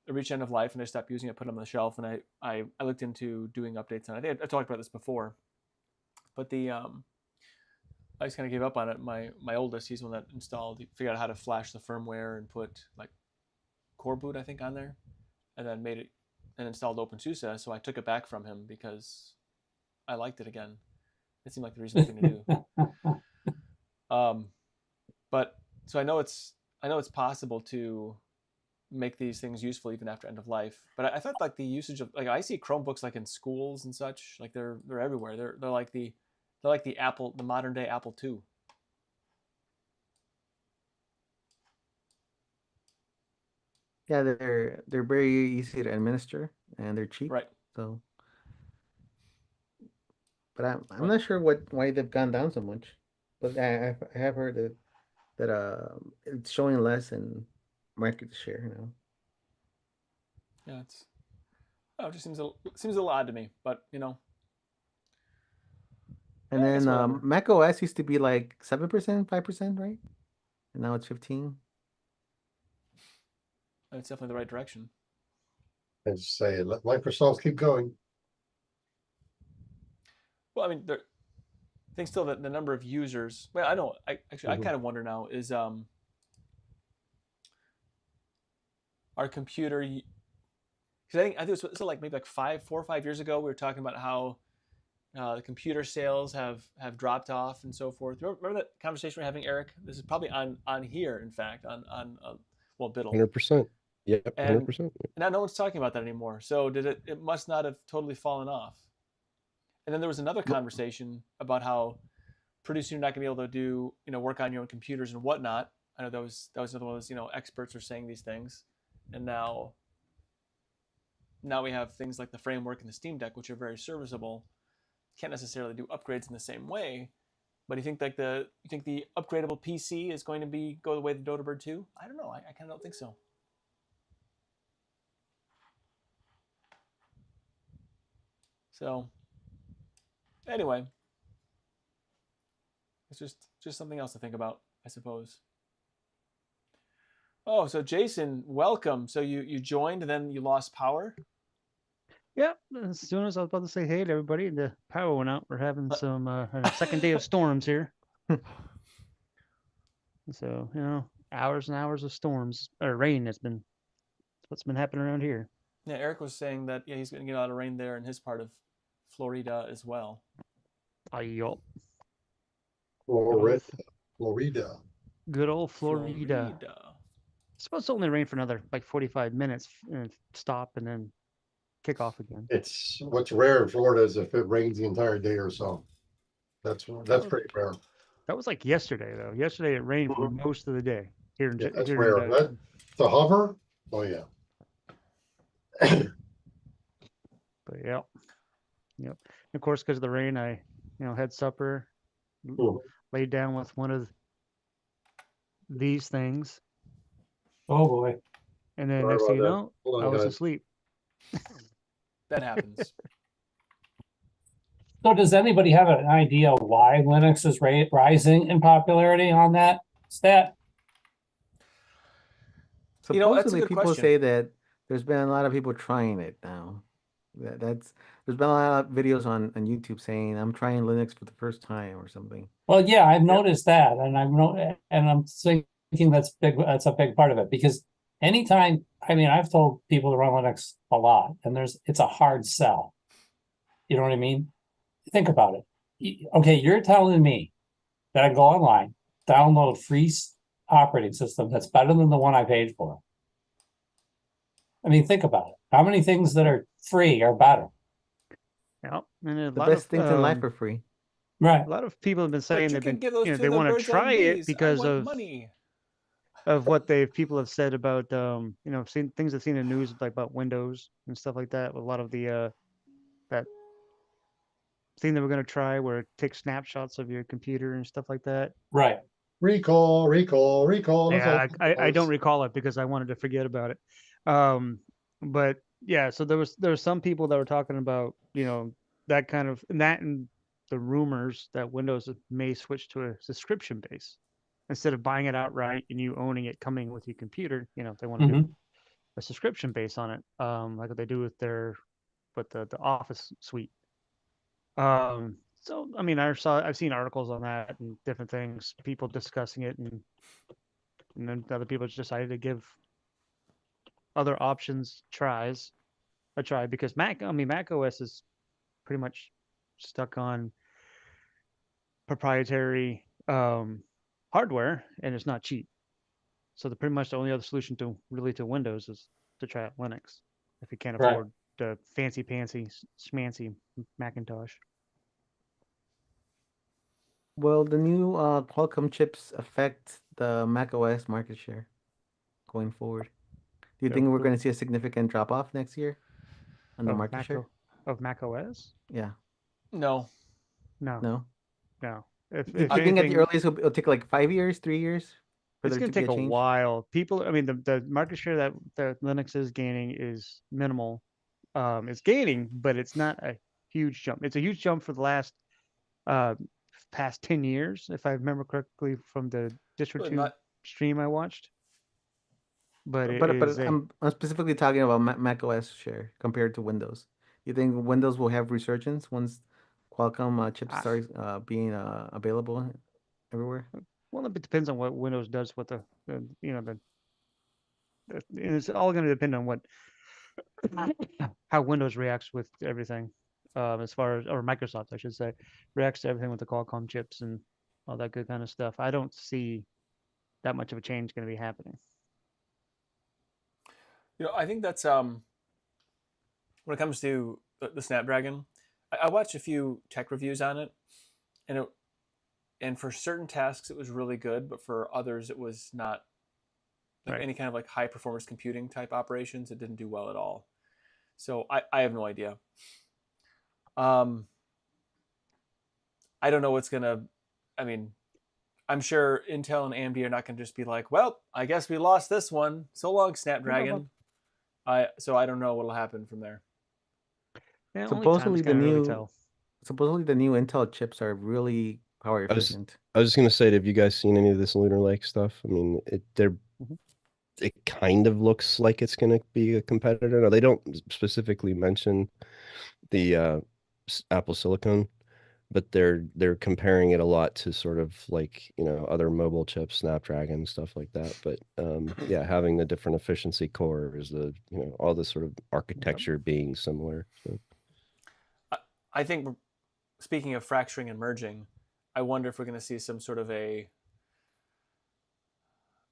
reached end of life, and I stopped using it, put it on the shelf, and I looked into doing updates on it. I talked about this before, but I just kind of gave up on it. My oldest, he's the one that installed, he figured out how to flash the firmware and put like core boot, I think, on there, and then made it and installed OpenSUSE. So I took it back from him because I liked it again. It seemed like the reasonable thing to do. But so I know it's possible to make these things useful even after end of life. But I thought like the usage of like I see Chromebooks like in schools and such, like they're everywhere. They're like the Apple, the modern day Apple II. Yeah, they're very easy to administer and they're cheap. Right. So, but I'm not sure why they've gone down so much. But I have heard that it's showing less in market share now. Yeah, it just seems a little odd to me, but you know. And I guess then whatever. Mac OS used to be like 7%, 5%, right? And now it's 15. It's definitely the right direction. I just say let Microsoft keep going. Well, I mean, I think still that the number of users. Well, I know. I kind of wonder now is our computer Because I think it was like maybe like 4 or 5 years ago, we were talking about how the computer sales have dropped off and so forth. Remember that conversation we were having, Eric? This is probably on here, in fact, on well, Biddle. 100%. Yep, And 100%. now no one's talking about that anymore. So it must not have totally fallen off. And then there was another conversation about how pretty soon you're not gonna be able to do, work on your own computers and whatnot. I know that was another one of those, experts were saying these things. And now we have things like the framework and the Steam Deck, which are very serviceable. Can't necessarily do upgrades in the same way. But you think the upgradable PC is going to go the way of the Dota Bird 2? I don't know. I kind of don't think so. So anyway, it's just something else to think about, I suppose. Oh, so Jason, welcome. So you joined and then you lost power? Yeah, as soon as I was about to say hey to everybody, the power went out. We're having some second day of storms here. So, hours and hours of storms or rain that's what's been happening around here. Yeah, Eric was saying that he's going to get a lot of rain there in his part of Florida as well. Yup. Florida. Good old Florida. It's supposed to only rain for another like 45 minutes and stop and then kick off again. It's what's rare in Florida is if it rains the entire day or so. That's pretty rare. That was like yesterday though. Yesterday it rained for most of the day here in That's here rare. in The hover? Oh yeah. But yeah. Yep. Of course, because of the rain, I had supper, laid down with one of these things. Oh boy. And then Sorry next thing you about know, Hold on, I was guys. asleep. That happens. So does anybody have an idea why Linux is rising in popularity on that stat? That's a Supposedly, good people question. say that there's been a lot of people trying it now. There's been a lot of videos on YouTube saying I'm trying Linux for the first time or something. Well, yeah, I've noticed that, and I'm thinking that's big. That's a big part of it because anytime, I've told people to run Linux a lot, and it's a hard sell. You know what I mean? Think about it. Okay, you're telling me that I go online, download free operating system that's better than the one I paid for. Think about it. How many things that are free are better? Yeah, and The best things in life are free. Right. A lot of people have been saying you they've can been, give those to they the want to birds try and it bees. because I want of money. of what people have said about seen things I've seen in the news like about Windows and stuff like that. With a lot of the that thing that we're going to try where it takes snapshots of your computer and stuff like that. Right. Recall. Yeah, I don't recall it because I wanted to forget about it. But yeah, so there were some people that were talking about that kind of and the rumors that Windows may switch to a subscription base instead of buying it outright and you owning it coming with your computer. They want to do a subscription base on it, like what they do with the Office suite. So I've seen articles on that and different things, people discussing it, and then other people just decided to give other options a try because Mac OS is pretty much stuck on proprietary hardware and it's not cheap. So pretty much the only other solution to Windows is to try out Linux if you can't afford the fancy schmancy Macintosh. Will the new Qualcomm chips affect the Mac OS market share going forward? Do you think we're going to see a significant drop off next year on the market share of Mac OS? Yeah. No. If I think at the earliest it'll take like 5 years, 3 years. It's going to take a while. People, the market share that Linux is gaining is minimal. It's gaining, but it's not a huge jump. It's a huge jump for the last past 10 years, if I remember correctly from the DistroTube stream I watched. But I'm specifically talking about Mac OS share compared to Windows. You think Windows will have resurgence once Qualcomm chips start being available everywhere? Well, it depends on what Windows does with it's all going to depend on what how Windows reacts with everything, as far as, or Microsoft, I should say, reacts to everything with the Qualcomm chips and all that good kind of stuff. I don't see that much of a change going to be happening. I think that's when it comes to the Snapdragon, I watched a few tech reviews on it, and for certain tasks it was really good, but for others it was not. Like any kind of like high performance computing type operations, it didn't do well at all. So I have no idea. I don't know what's gonna. I mean, I'm sure Intel and AMD are not gonna just be like, well, I guess we lost this one. So long, Snapdragon. So I don't know what'll happen from there. Yeah, Supposedly the new tell. supposedly the new Intel chips are really power efficient. I was just gonna say, have you guys seen any of this Lunar Lake stuff? I mean, it kind of looks like it's gonna be a competitor. No, they don't specifically mention the Apple Silicon, but they're comparing it a lot to sort of like, other mobile chips, Snapdragon, stuff like that. But yeah, having the different efficiency cores, all this sort of architecture being similar. So. I think, speaking of fracturing and merging, I wonder if we're going to see some sort of a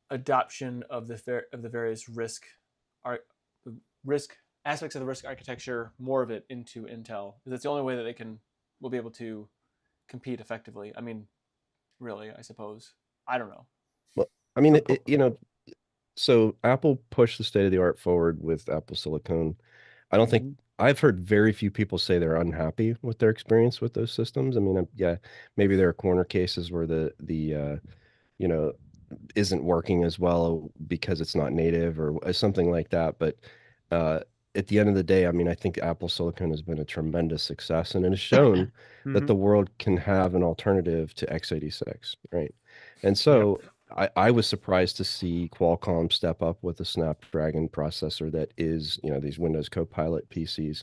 adoption of the various risk aspects of the risk architecture, more of it into Intel, because it's the only way that will be able to compete effectively. I mean, really, I suppose. I don't know. Well, I mean, so Apple pushed the state of the art forward with Apple Silicon. I don't think I've heard very few people say they're unhappy with their experience with those systems. I mean, yeah, maybe there are corner cases where the isn't working as well because it's not native or something like that. But at the end of the day, I mean, I think Apple Silicon has been a tremendous success, and it has shown that the world can have an alternative to x86, right? And so I was surprised to see Qualcomm step up with a Snapdragon processor that is, these Windows Copilot PCs,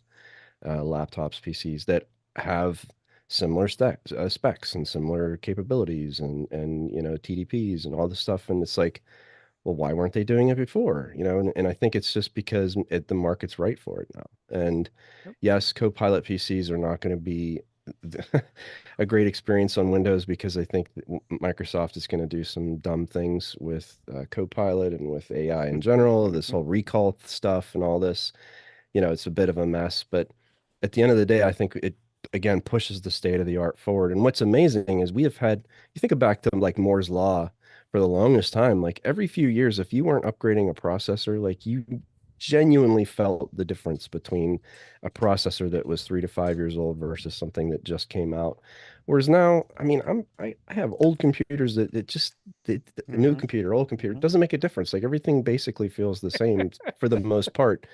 laptops, PCs that have similar specs and similar capabilities and TDPs and all this stuff. And it's like, well, why weren't they doing it before? And I think it's just because the market's right for it now. And yes, Copilot PCs are not going to be a great experience on Windows, because I think Microsoft is going to do some dumb things with Copilot and with AI in general, this whole recall stuff and all this. It's a bit of a mess, but at the end of the day, I think it again pushes the state of the art forward. And what's amazing is we have had, you think back to like Moore's Law for the longest time, like every few years, if you weren't upgrading a processor, like you genuinely felt the difference between a processor that was 3 to 5 years old versus something that just came out. Whereas now, I mean, I have old computers that new computer, old computer, doesn't make a difference. Like everything basically feels the same for the most part.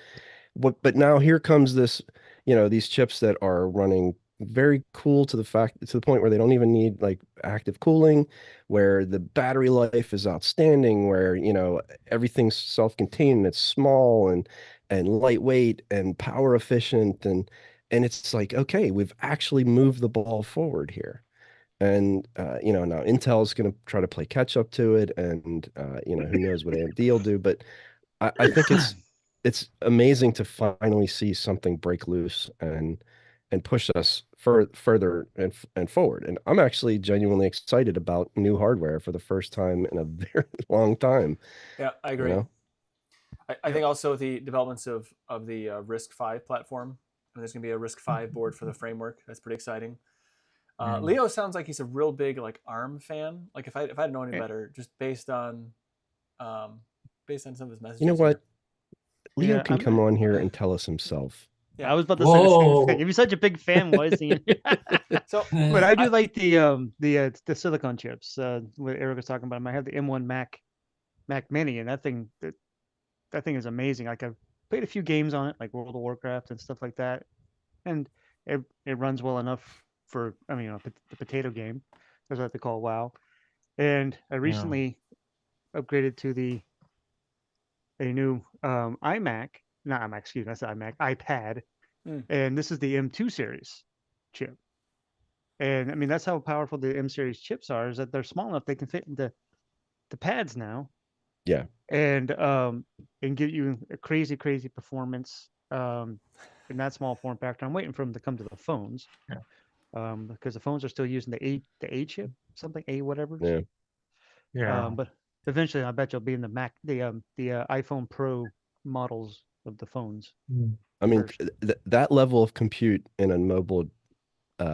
But now here comes this, these chips that are running very cool to the point where they don't even need like active cooling, where the battery life is outstanding, where everything's self-contained, it's small and lightweight and power efficient, and it's like, okay, we've actually moved the ball forward here. And now Intel's going to try to play catch up to it, and who knows what AMD will do, but I think it's amazing to finally see something break loose and push us further and forward. And I'm actually genuinely excited about new hardware for the first time in a very long time. Yeah, I agree. I think also the developments of the RISC-V platform. And there's going to be a RISC-V board for the framework. That's pretty exciting. Leo sounds like he's a real big like ARM fan. Like if I'd known any better, just based on some of his messages. You know what? Leo can come on here and tell us himself. Yeah, I was about to say the same thing. If you're such a big fan, why is he? But I do like the silicon chips. What Eric was talking about. I have the M1 Mac Mini, and that thing is amazing. Like I've played a few games on it, like World of Warcraft and stuff like that, and it runs well enough for the potato game. That's what they call WoW. And I recently upgraded to a new iMac. Not iMac, excuse me, that's iMac, iPad. And this is the M2 series chip. And I mean, that's how powerful the M series chips are, is that they're small enough they can fit into the pads now. Yeah. And give you a crazy performance in that small form factor. I'm waiting for them to come to the phones. Because the phones are still using the A chip, something A whatever. Yeah. Yeah. But eventually, I bet you'll be in the iPhone Pro models of the phones. I mean, first. that level of compute in a mobile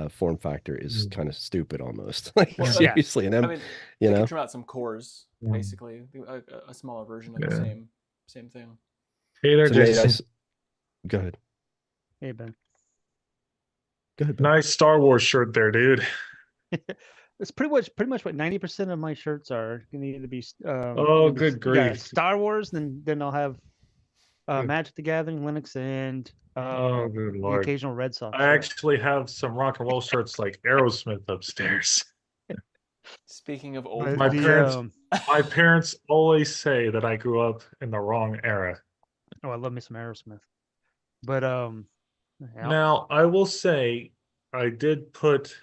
form factor is kind of stupid almost. Like Well, seriously, and I then mean, you they know, can trim out some cores, basically, a smaller version of the same thing. Hey there, so Nate, Jason. go ahead. Hey Ben, Go ahead. Ben. Nice Star Wars shirt there, dude. it's pretty much what 90% of my shirts are gonna either be. Oh, good grief. Star Wars, then I'll have Magic the Gathering, Linux, and Oh, good the lord. occasional Red Sox. I actually have some rock and roll shirts like Aerosmith upstairs. Speaking of But old, My culture, parents always say that I grew up in the wrong era. Oh, I love me some Aerosmith. But yeah. Now, I will say I did put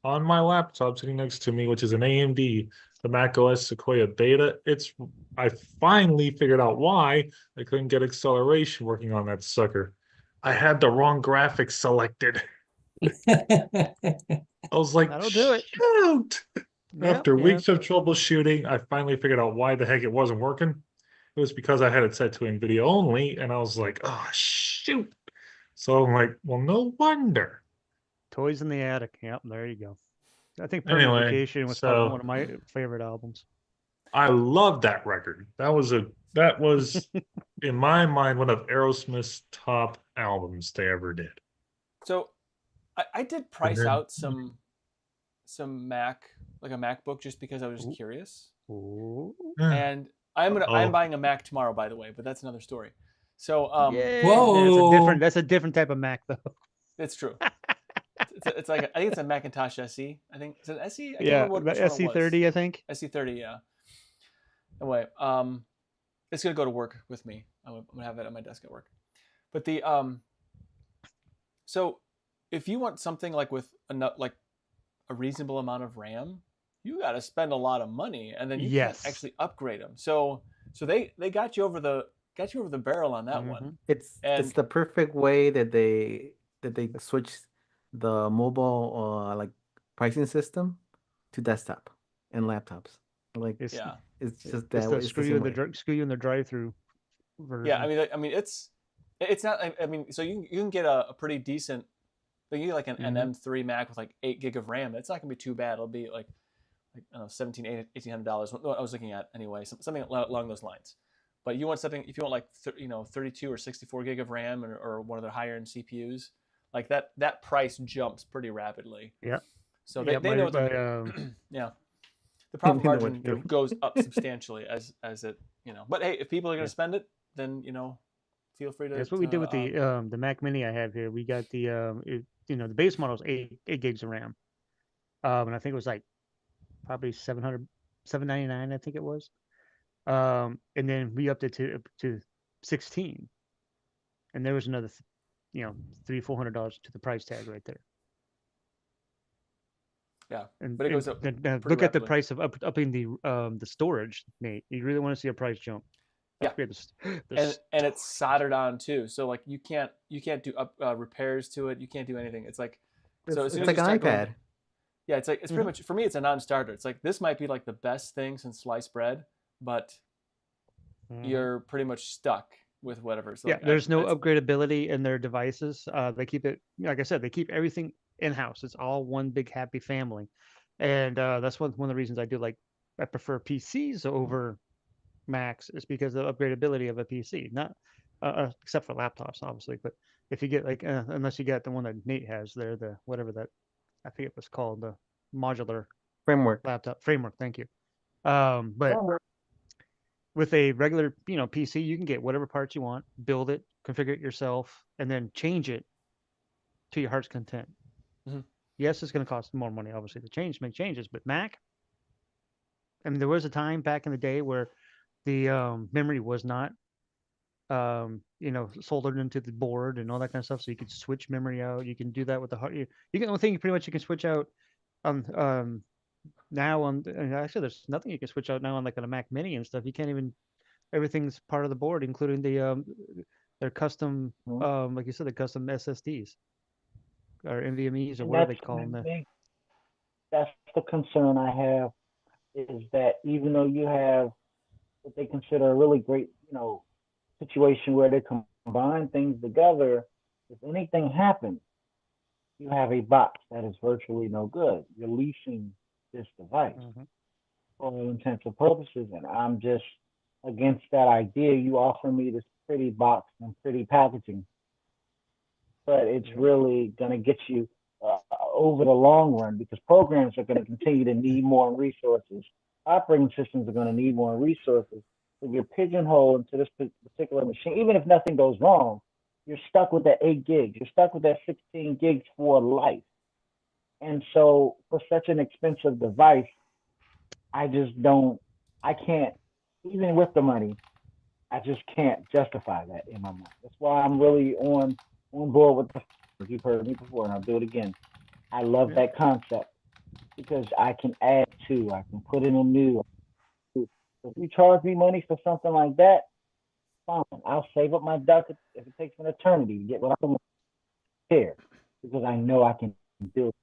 on my laptop sitting next to me, which is an AMD, the Mac OS Sequoia Beta. I finally figured out why I couldn't get acceleration working on that sucker. I had the wrong graphics selected. I was like, That'll do it. shoot. Yep, After yeah. weeks of troubleshooting, I finally figured out why the heck it wasn't working. It was because I had it set to NVIDIA only, and I was like, oh, shoot. So I'm like, well, no wonder. Toys in the Attic. Yep, there you go. I think Anyway, Permanent Vacation was probably one of my favorite albums. I love that record. That was in my mind one of Aerosmith's top albums they ever did. So I did price out some Mac, like a MacBook, just because I was just curious. Ooh. And I'm buying a Mac tomorrow, by the way, but that's another story. So Whoa. That's a different type of Mac though. It's true. It's like I think it's a Macintosh SE. I think it's an SE. I can't Yeah, remember which one it was. SC30, I think. SC30, yeah. Anyway, it's gonna go to work with me. I'm gonna have it at my desk at work. But the so if you want something like with a reasonable amount of RAM, you got to spend a lot of money, and then you can't actually upgrade them. So they got you over the barrel on that one. It's the perfect way that they switch the mobile like pricing system to desktop and laptops. Like it's just that way. Screw you in the drive-through version. Yeah, I mean it's not. I mean, so you can get a pretty decent. You can get like an M3 Mac with like 8 gig of RAM. It's not gonna be too bad. It'll be like I don't know, $1,800. What I was looking at anyway, something along those lines. But you want something, if you want like 32 or 64 gig of RAM or one of the higher end CPUs, like that price jumps pretty rapidly. Yeah. So they know what they're doing. Yeah. The profit margin goes up substantially as it, But hey, if people are going to spend it, then feel free to. That's what we did with the Mac Mini I have here. We got the the base model is 8 gigs of RAM, and I think it was like probably $799. I think it was, and then we upped it to 16, and there was another $300-400 to the price tag right there. Yeah, and but it goes up. Look at the price of upping the storage, Nate. You really want to see a price jump. Yeah, and it's soldered on too, so like you can't do repairs to it. You can't do anything. It's like it's like an iPad. Yeah, it's pretty much, for me, it's a non-starter. It's like this might be like the best thing since sliced bread, but you're pretty much stuck with whatever. So there's no upgradability in their devices. They keep it, like I said, they keep everything in-house. It's all one big happy family, and that's one of the reasons I prefer PCs over Macs, is because of the upgradability of a PC. Not except for laptops, obviously, but if you get unless you got the one that Nate has there, the whatever that I forget what's called, the modular framework laptop framework. Thank you. But with a regular PC, you can get whatever parts you want, build it, configure it yourself, and then change it to your heart's content. Yes, it's going to cost more money, obviously, to make changes, but Mac, I mean, there was a time back in the day where the memory was not soldered into the board and all that kind of stuff, so you could switch memory out. You can do that with the hard. The only thing pretty much you can switch out now on, actually there's nothing you can switch out now on a Mac Mini and stuff. You can't even, everything's part of the board, including the They're custom, Mhm. like you said, they're custom SSDs or NVMe's or And whatever that's they call them. that's the concern I have, is that even though you have what they consider a really great, situation where they combine things together, if anything happens, you have a box that is virtually no good. You're leasing this device for all intents and purposes, and I'm just against that idea. You offer me this pretty box and pretty packaging, but it's really going to get you over the long run, because programs are going to continue to need more resources. Operating systems are going to need more resources. If you're pigeonholed into this particular machine, even if nothing goes wrong, you're stuck with that 8 gigs. You're stuck with that 16 gigs for life. And so for such an expensive device, I just don't, I can't, even with the money, I just can't justify that in my mind. That's why I'm really on board with the, you've heard me before, and I'll do it again. I love that concept because I can add to, I can put in a new. If you charge me money for something like that, fine. I'll save up my duck if it takes an eternity to get what I want here, because I know I can do it.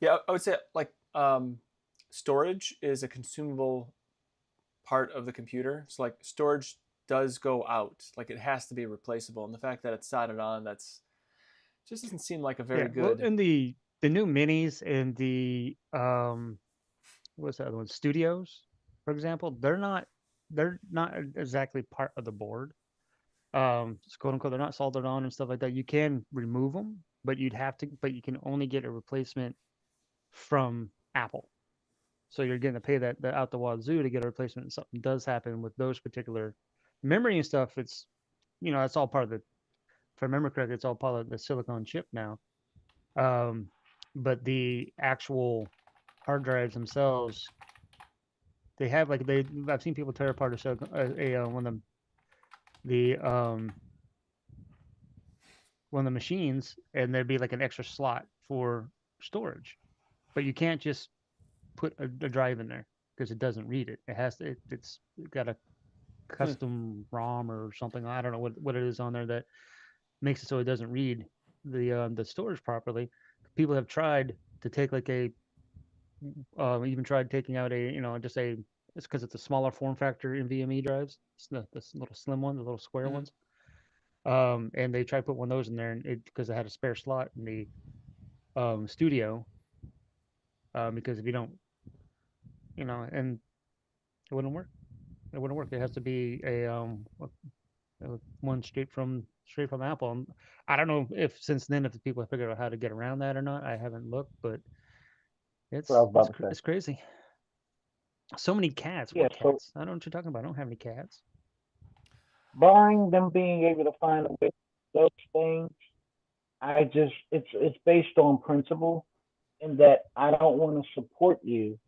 Yeah, I would say like storage is a consumable part of the computer. So like storage does go out, like it has to be replaceable, and the fact that it's soldered on, that's just doesn't seem like a very Well, good. in the new minis and the what's the other one? Studios, for example, they're not exactly part of the board. Quote unquote, they're not soldered on and stuff like that. You can remove them, but but you can only get a replacement from Apple. So you're going to pay that out the wazoo to get a replacement. And something does happen with those particular memory and stuff. It's, it's all part of the, if I remember correctly, it's all part of the silicon chip now. But the actual hard drives themselves, they have like I've seen people tear apart one of the machines, and there'd be like an extra slot for storage, but you can't just put a drive in there because it doesn't read it. It has to. It's got a custom ROM or something. I don't know what it is on there that makes it so it doesn't read the storage properly. People have tried to take like even tried taking out just it's because it's a smaller form factor NVMe drives. It's the little slim ones, the little square ones. And they tried to put one of those in there, and because it had a spare slot in the studio. Because if you don't, and it wouldn't work. It wouldn't work. It has to be a one straight from Apple. And I don't know if since then if the people have figured out how to get around that or not. I haven't looked, but it's crazy. So many cats. Yeah, What cats? I don't know what you're talking about. I don't have any cats. Barring them being able to find a way to do those things, it's based on principle, in that I don't want to support you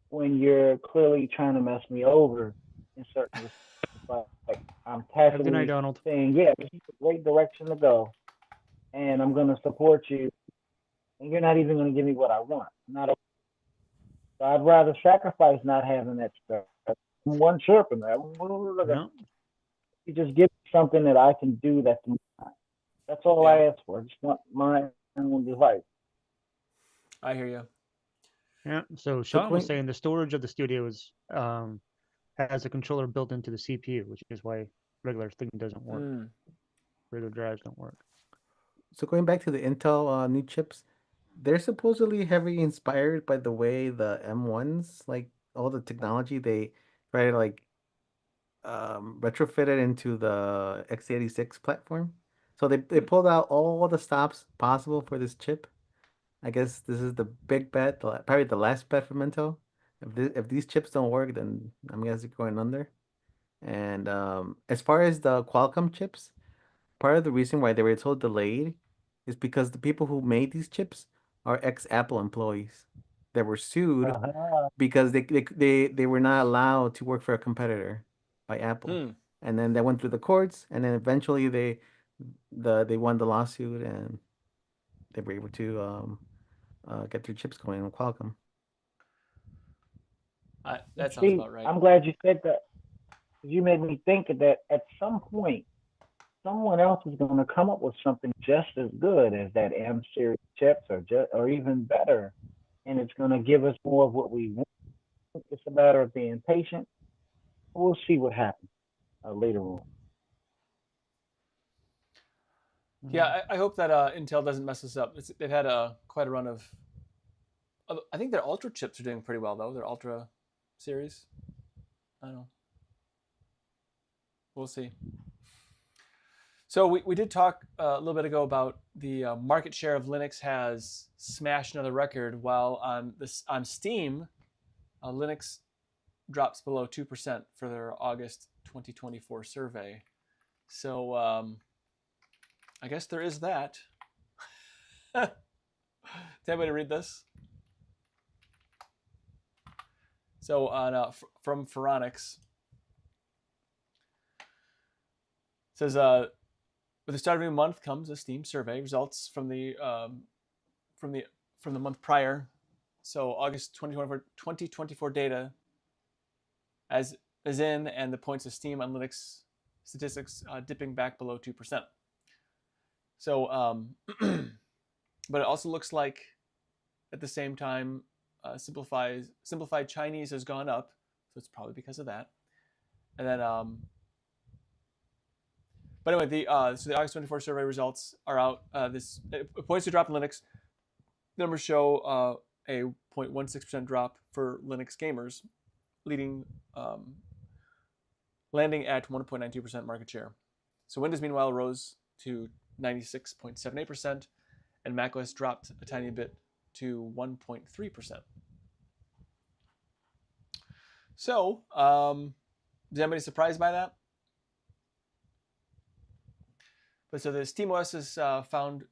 when you're clearly trying to mess me over in certain respects. Like I'm Have a good night, tacitly Donald. saying, yeah, this is a great direction to go, and I'm going to support you, and you're not even going to give me what I want. So I'd rather sacrifice not having that stuff. One chirp in that. No. You just give me something that I can do that's mine. That's all I ask for. I just want my own device. I hear you. Yeah. So Sean was saying the storage of the studio has a controller built into the CPU, which is why regular thing doesn't work. Regular drives don't work. So going back to the Intel new chips, they're supposedly heavily inspired by the way the M1s, like all the technology they try to like retrofit it into the x86 platform. So they pulled out all the stops possible for this chip. I guess this is the big bet, probably the last bet for Intel. If these chips don't work, then I'm guessing going under. And as far as the Qualcomm chips, part of the reason why they were so delayed is because the people who made these chips are ex-Apple employees that were sued because they were not allowed to work for a competitor by Apple. And then they went through the courts, and then eventually they won the lawsuit, and they were able to get their chips going on Qualcomm. That sounds about right. I'm glad you said that. You made me think that at some point, someone else is going to come up with something just as good as that M series chips, or even better, and it's going to give us more of what we want. It's a matter of being patient. We'll see what happens later on. Yeah, I hope that Intel doesn't mess this up. They've had quite a run of. I think their Ultra chips are doing pretty well though. Their Ultra series. I don't know. We'll see. So we did talk a little bit ago about the market share of Linux has smashed another record, while on Steam, Linux drops below 2% for their August 2024 survey. So I guess there is that. Does anybody read this? So on from Phoronix, it says with the start of a new month comes a Steam survey. Results from the month prior, so August 2024 data as in, and the points of Steam on Linux statistics dipping back below 2%. So, but it also looks like at the same time, simplified Chinese has gone up, so it's probably because of that. And then, but anyway, so the August 24 survey results are out. It points to drop in Linux. Numbers show a 0.16% drop for Linux gamers, landing at 1.92% market share. So Windows, meanwhile, rose to 96.78%, and macOS dropped a tiny bit to 1.3%. So, is anybody surprised by that? But so the SteamOS is found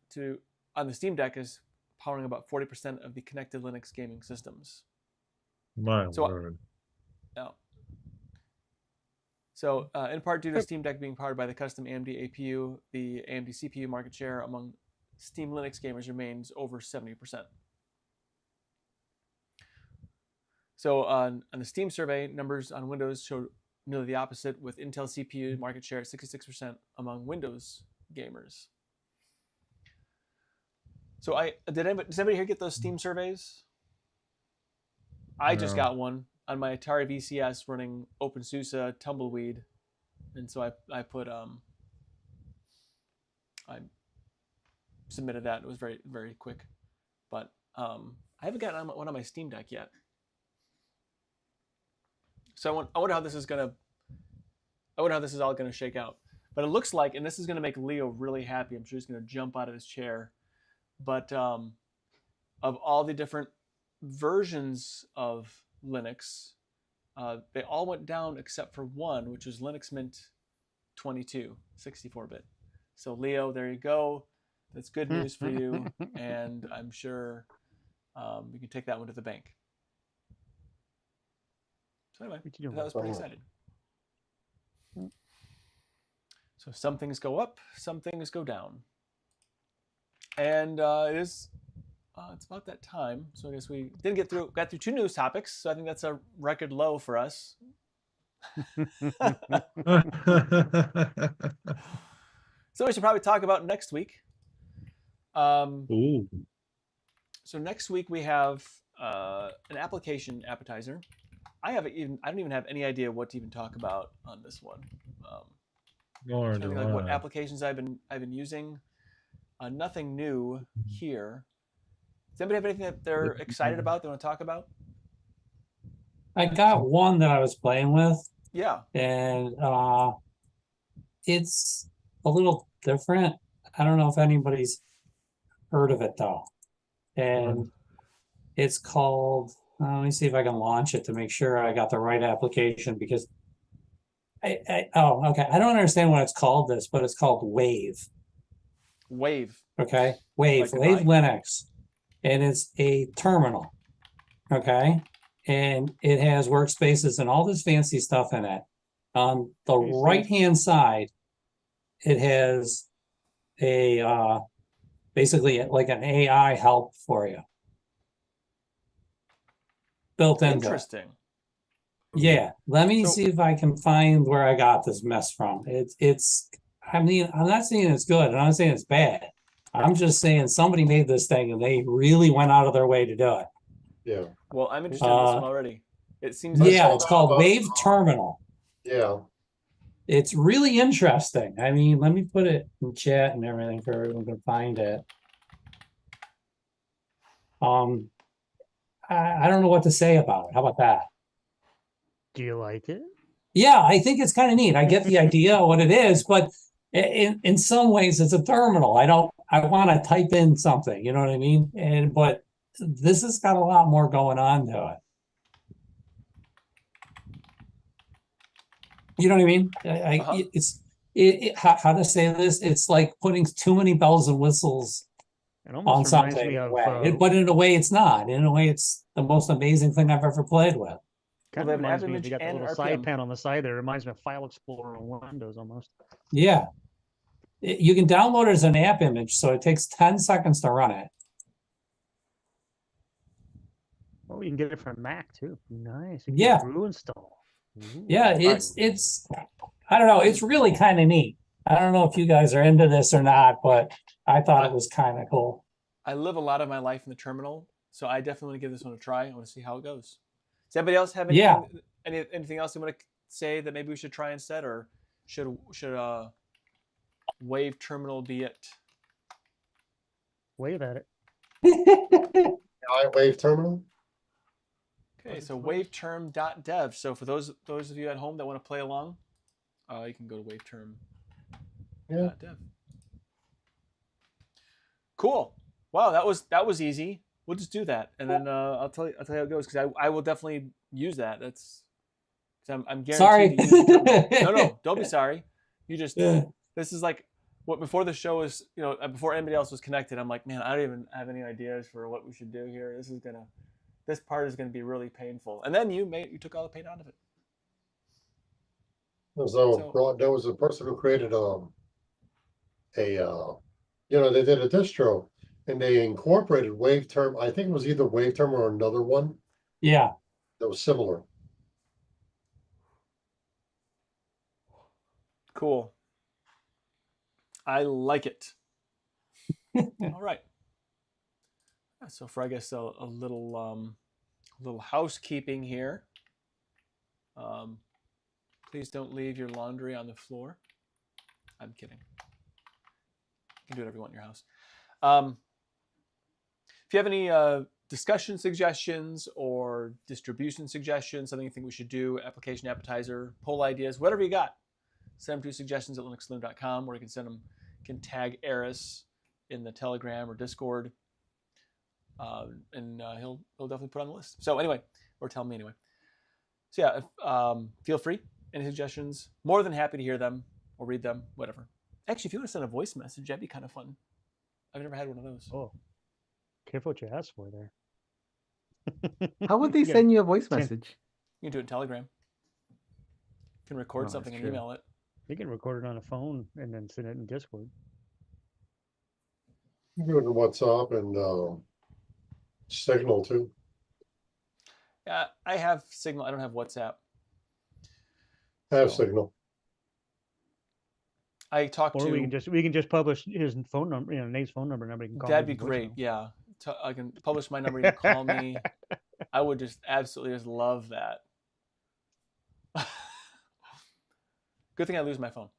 on the Steam Deck is powering about 40% of the connected Linux gaming systems. My word. Yeah. So in part due to Steam Deck being powered by the custom AMD APU, the AMD CPU market share among Steam Linux gamers remains over 70%. So on the Steam survey, numbers on Windows show nearly the opposite, with Intel CPU market share at 66% among Windows gamers. So does anybody here get those Steam surveys? I just got one on my Atari VCS running OpenSUSE Tumbleweed, and so I put I submitted that. It was very, very quick, but I haven't gotten one on my Steam Deck yet. So I wonder how this is all gonna shake out. But it looks like, and this is gonna make Leo really happy. I'm sure he's gonna jump out of his chair. But of all the different versions of Linux, they all went down except for one, which was Linux Mint 22, 64-bit. So Leo, there you go. That's good news for you, and I'm sure you can take that one to the bank. So anyway, that was pretty exciting. So some things go up, some things go down. And it's about that time. So I guess we got through two news topics. So I think that's a record low for us. So we should probably talk about next week. Ooh. So next week we have an application Appetizer. I don't even have any idea what to even talk about on this one. Like what applications I've been using. Nothing new here. Does anybody have anything that they're excited about, they want to talk about? I got one that I was playing with. Yeah. And it's a little different. I don't know if anybody's heard of it though. And it's called, let me see if I can launch it to make sure I got the right application, because okay. I don't understand why it's called this, but it's called Wave. Wave. Okay. Wave. Like Wave Linux. And it's a terminal. Okay. And it has workspaces and all this fancy stuff in it. On the right-hand side, it has a basically like an AI help for you. Built into Interesting. Yeah, let me So- see if I can find where I got this mess from. It's I mean, I'm not saying it's good, I'm not saying it's bad. I'm just saying somebody made this thing and they really went out of their way to do it. Yeah. Well, I'm interested in this one already. It seems I Yeah, saw it's that called about- Wave Terminal. Yeah. It's really interesting. I mean, let me put it in chat and everything for everyone to find it. I don't know what to say about it. How about that? Do you like it? Yeah, I think it's kind of neat. I get the idea of what it is, but in some ways it's a terminal. I want to type in something, you know what I mean? But this has got a lot more going on to it. You know what I mean? How to say this? It's like putting too many bells and whistles It on almost reminds something me in a of. way. But in a way, it's not. In a way, it's the most amazing thing I've ever played with. Kind they of have an reminds app me. image You got the and little RPM. side panel on the side there. It reminds me of File Explorer on Windows almost. Yeah. You can download it as an app image, so it takes 10 seconds to run it. Oh, you can get it from Mac too. Nice. You can Yeah. get Brew install. Ooh. Yeah, it's I don't know, it's really kind of neat. I don't know if you guys are into this or not, but I thought it was kind of cool. I live a lot of my life in the terminal, so I definitely want to give this one a try. I want to see how it goes. Does anybody else have anything, anything else you want to say that maybe we should try instead, or should Wave Terminal be it? Wave at it. Wave terminal. Okay, so waveterm.dev. So for those of you at home that want to play along, you can go to waveterm.dev. Yeah. Cool. Wow, that was easy. We'll just do that, and then I'll tell you how it goes, because I will definitely use that. That's I'm guaranteed Sorry. to use the terminal. No, don't be sorry. You just Yeah. This is like what before the show was, before anybody else was connected. I'm like, man, I don't even have any ideas for what we should do here. This part is gonna be really painful. And then you took all the pain out of it. There was a person who created they did a distro and they incorporated WaveTerm. I think it was either WaveTerm or another one Yeah. that was similar. Cool. I like it. All right. So for, I guess, a little housekeeping here. Please don't leave your laundry on the floor. I'm kidding. You can do whatever you want in your house. If you have any discussion suggestions or distribution suggestions, something you think we should do, application appetizer, poll ideas, whatever you got, send them to suggestions at linuxsaloon.com, or you can tag Eris in the Telegram or Discord, and he'll definitely put on the list. So anyway, or tell me anyway. So yeah, feel free. Any suggestions? More than happy to hear them or read them, whatever. Actually, if you want to send a voice message, that'd be kind of fun. I've never had one of those. Oh, careful what you ask for there. How would they send you a voice message? You can do it in Telegram. You can record something and email it. You can record it on a phone and then send it in Discord. You can do it in WhatsApp and Signal too. Yeah, I have Signal. I don't have WhatsApp. I have Signal. I talked or to. we can just publish his phone number, Nate's phone number. Nobody can call. That'd be great. Yeah, I can publish my number. You can call me. I would just absolutely just love that. Good thing I lose my phone.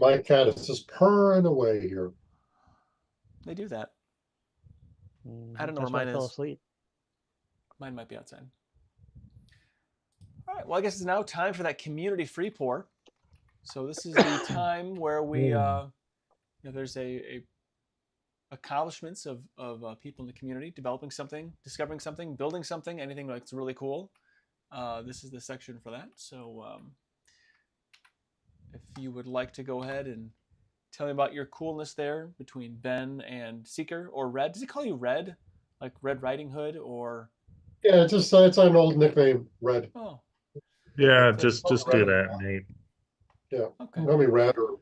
My cat is just purring away here. They do that. I don't know where mine fell is. asleep. Mine might be outside. All right. Well, I guess it's now time for that community free pour. So this is the time where we, there's a accomplishments of people in the community, developing something, discovering something, building something, anything that's really cool. This is the section for that. So if you would like to go ahead and tell me about your coolness there between Ben and Seeker, or Red. Does he call you Red? Like Red Riding Hood, or? Yeah, it's an old nickname, Red. Oh. Yeah, just do that, Nate. Yeah. Okay. Call me Red, or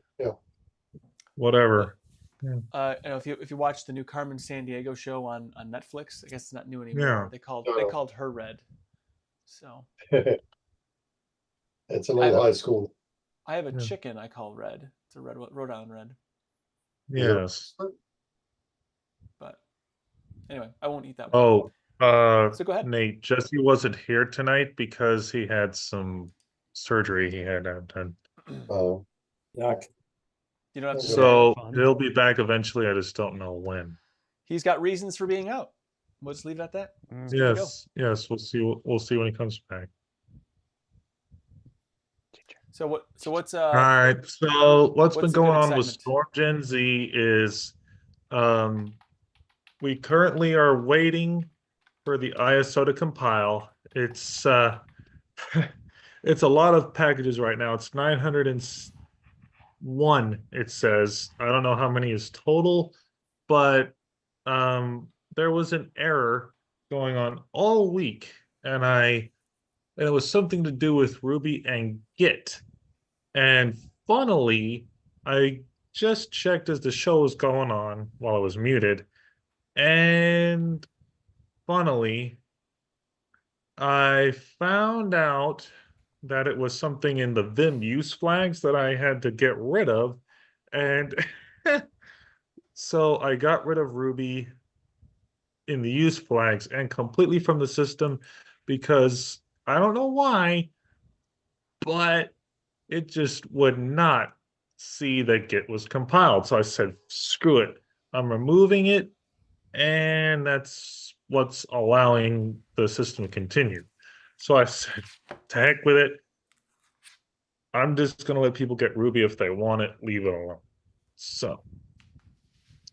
Whatever. If you watch the new Carmen Sandiego show on Netflix, I guess it's not new anymore. Yeah. They called her Red. So It's another high school. I have a Yeah. chicken I call Red. It's a Rhode Island Red. Yes. But anyway, I won't eat that one. So go ahead. Nate, Jesse wasn't here tonight because he had some surgery he had done. Oh, Yuck. You don't have to. So fun. he'll be back eventually. I just don't know when. He's got reasons for being out. We'll just leave it at that. It's good to go. Yes. We'll see. We'll see when he comes back. So what's All right. So what's been the going good on with excitement? Storm Gen Z is, we currently are waiting for the ISO to compile. It's it's a lot of packages right now. It's 901. It says. I don't know how many is total, but there was an error going on all week, and it was something to do with Ruby and Git. And funnily, I just checked as the show was going on while I was muted, and funnily, I found out that it was something in the Vim use flags that I had to get rid of, and so I got rid of Ruby in the use flags and completely from the system because I don't know why, but it just would not see that Git was compiled. So I said, screw it. I'm removing it, and that's what's allowing the system to continue. So I said, to heck with it. I'm just going to let people get Ruby if they want it, leave it alone. So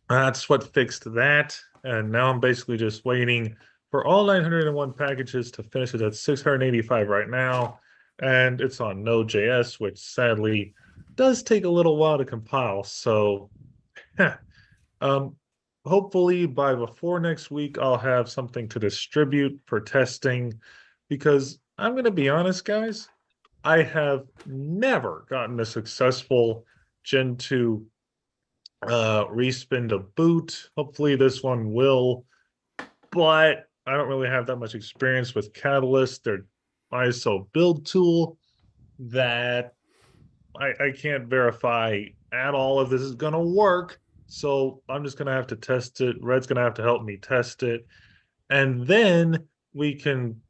that's what fixed that. And now I'm basically just waiting for all 901 packages to finish it at 685 right now. And it's on Node.js, which sadly does take a little while to compile. So hopefully before next week, I'll have something to distribute for testing, because I'm going to be honest, guys, I have never gotten a successful Gen 2 respin to boot. Hopefully this one will, but I don't really have that much experience with Catalyst, their ISO build tool, that I can't verify at all if this is going to work. So I'm just going to have to test it. Red's going to have to help me test it. And then we can,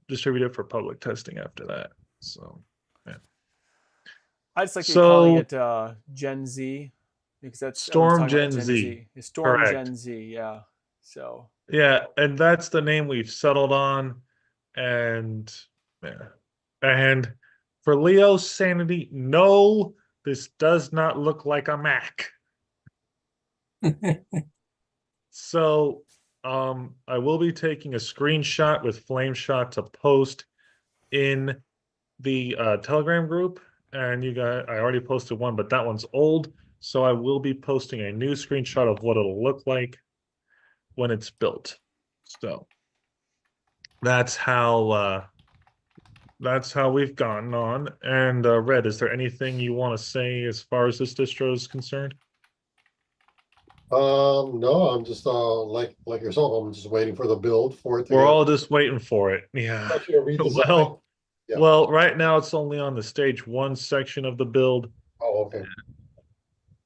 distribute it for public testing after that. So, yeah. I just like you calling it Gen Z, because that's Storm Gen Z. Storm Correct. Gen Z, yeah. So yeah, and that's the name we've settled on. And for Leo's sanity, no, this does not look like a Mac. So I will be taking a screenshot with FlameShot to post in the Telegram group. And I already posted one, but that one's old. So I will be posting a new screenshot of what it'll look like when it's built. So that's how we've gotten on. And Red, is there anything you want to say as far as this distro is concerned? No, I'm just like yourself. I'm just waiting for the build for it. We're all just waiting for it. Yeah. Well, right now it's only on the stage 1 section of the build. Oh, okay.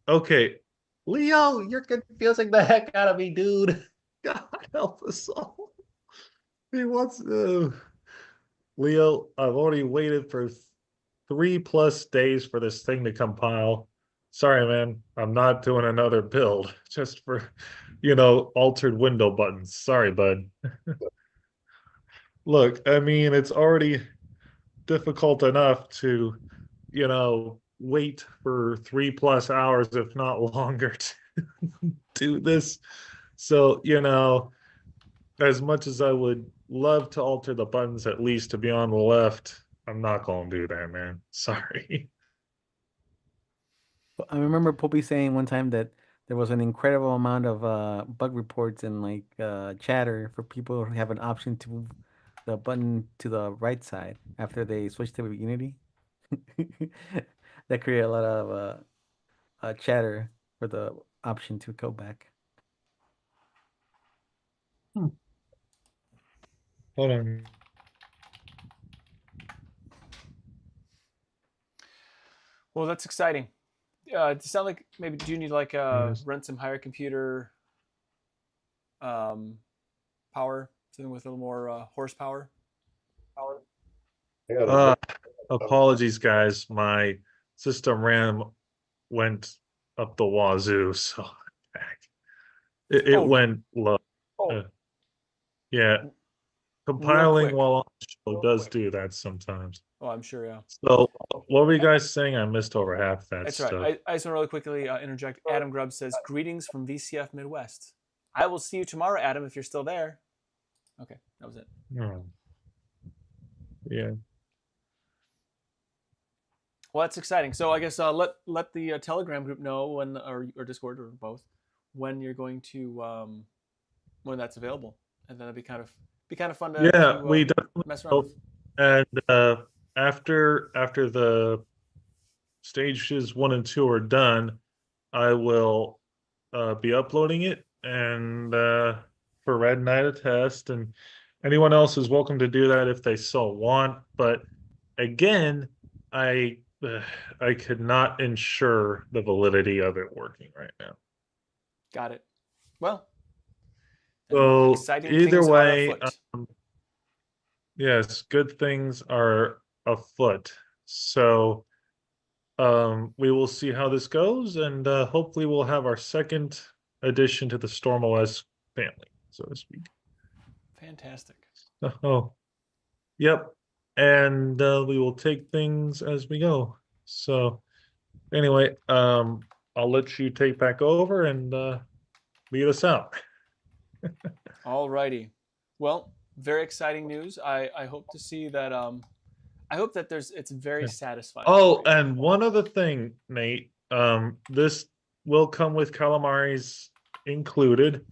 Okay, Leo, you're confusing the heck out of me, dude. God help us all. He wants Leo, I've already waited for 3+ days for this thing to compile. Sorry, man. I'm not doing another build just for, altered window buttons. Sorry, bud. Look, I mean, it's already difficult enough to, wait for 3+ hours, if not longer, to do this. So, as much as I would love to alter the buttons at least to be on the left, I'm not going to do that, man. Sorry. I remember Poppy saying one time that there was an incredible amount of bug reports and chatter for people who have an option to move the button to the right side after they switch to Unity. That created a lot of chatter for the option to go back. Hold on. Well, that's exciting. It sounds like maybe do you need like rent some higher computer power, something with a little more horsepower? Apologies, guys. My system RAM went up the wazoo, so it went low. Yeah, compiling while on the show does do that sometimes. Oh, I'm sure, yeah. So, what were you guys saying? I missed over half that That's stuff. right. I just want to really quickly interject. Adam Grubb says, "Greetings from VCF Midwest." I will see you tomorrow, Adam, if you're still there. Okay, that was it. Yeah. Well, that's exciting. So I guess let the Telegram group know when, or Discord or both, when you're going to when that's available, and then it'd be kind of fun to we definitely mess around with. And after the stages 1 and 2 are done, I will be uploading it and for Red Knight a test, and anyone else is welcome to do that if they so want. But again, I could not ensure the validity of it working right now. Got it. Well, so exciting either things way, are afoot. yes, good things are afoot. So we will see how this goes, and hopefully we'll have our second addition to the StormOS family, so to speak. Fantastic. Oh, yep. And we will take things as we go. So anyway, I'll let you take back over and lead us out. All righty. Well, very exciting news. I hope to see that. I hope that it's very satisfying. Oh, and one other thing, Nate. This will come with Calamari's included.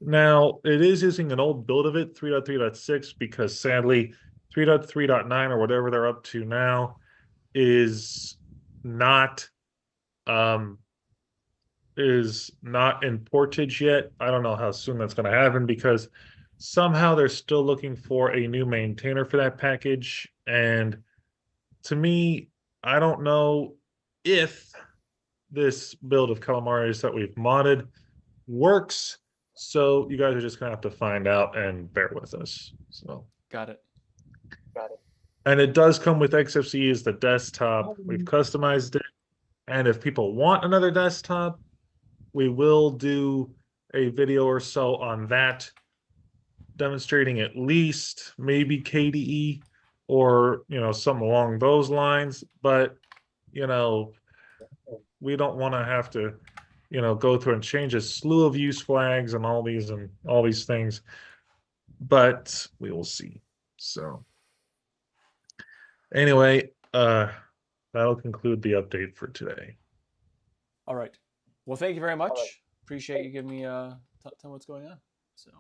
Now, it is using an old build of it, 3.3.6, because sadly, 3.3.9 or whatever they're up to now is not in portage yet. I don't know how soon that's going to happen, because somehow they're still looking for a new maintainer for that package. And to me, I don't know if this build of Calamari's that we've modded works. So you guys are just gonna have to find out and bear with us. So got it. And it does come with XFCE as the desktop. We've customized it. And if people want another desktop, we will do a video or so on that, demonstrating at least maybe KDE or, something along those lines. But, we don't want to have to, go through and change a slew of use flags and all these things. But we will see. So anyway, that'll conclude the update for today. All right. Well, thank you very much. Appreciate you giving me tell what's going on. So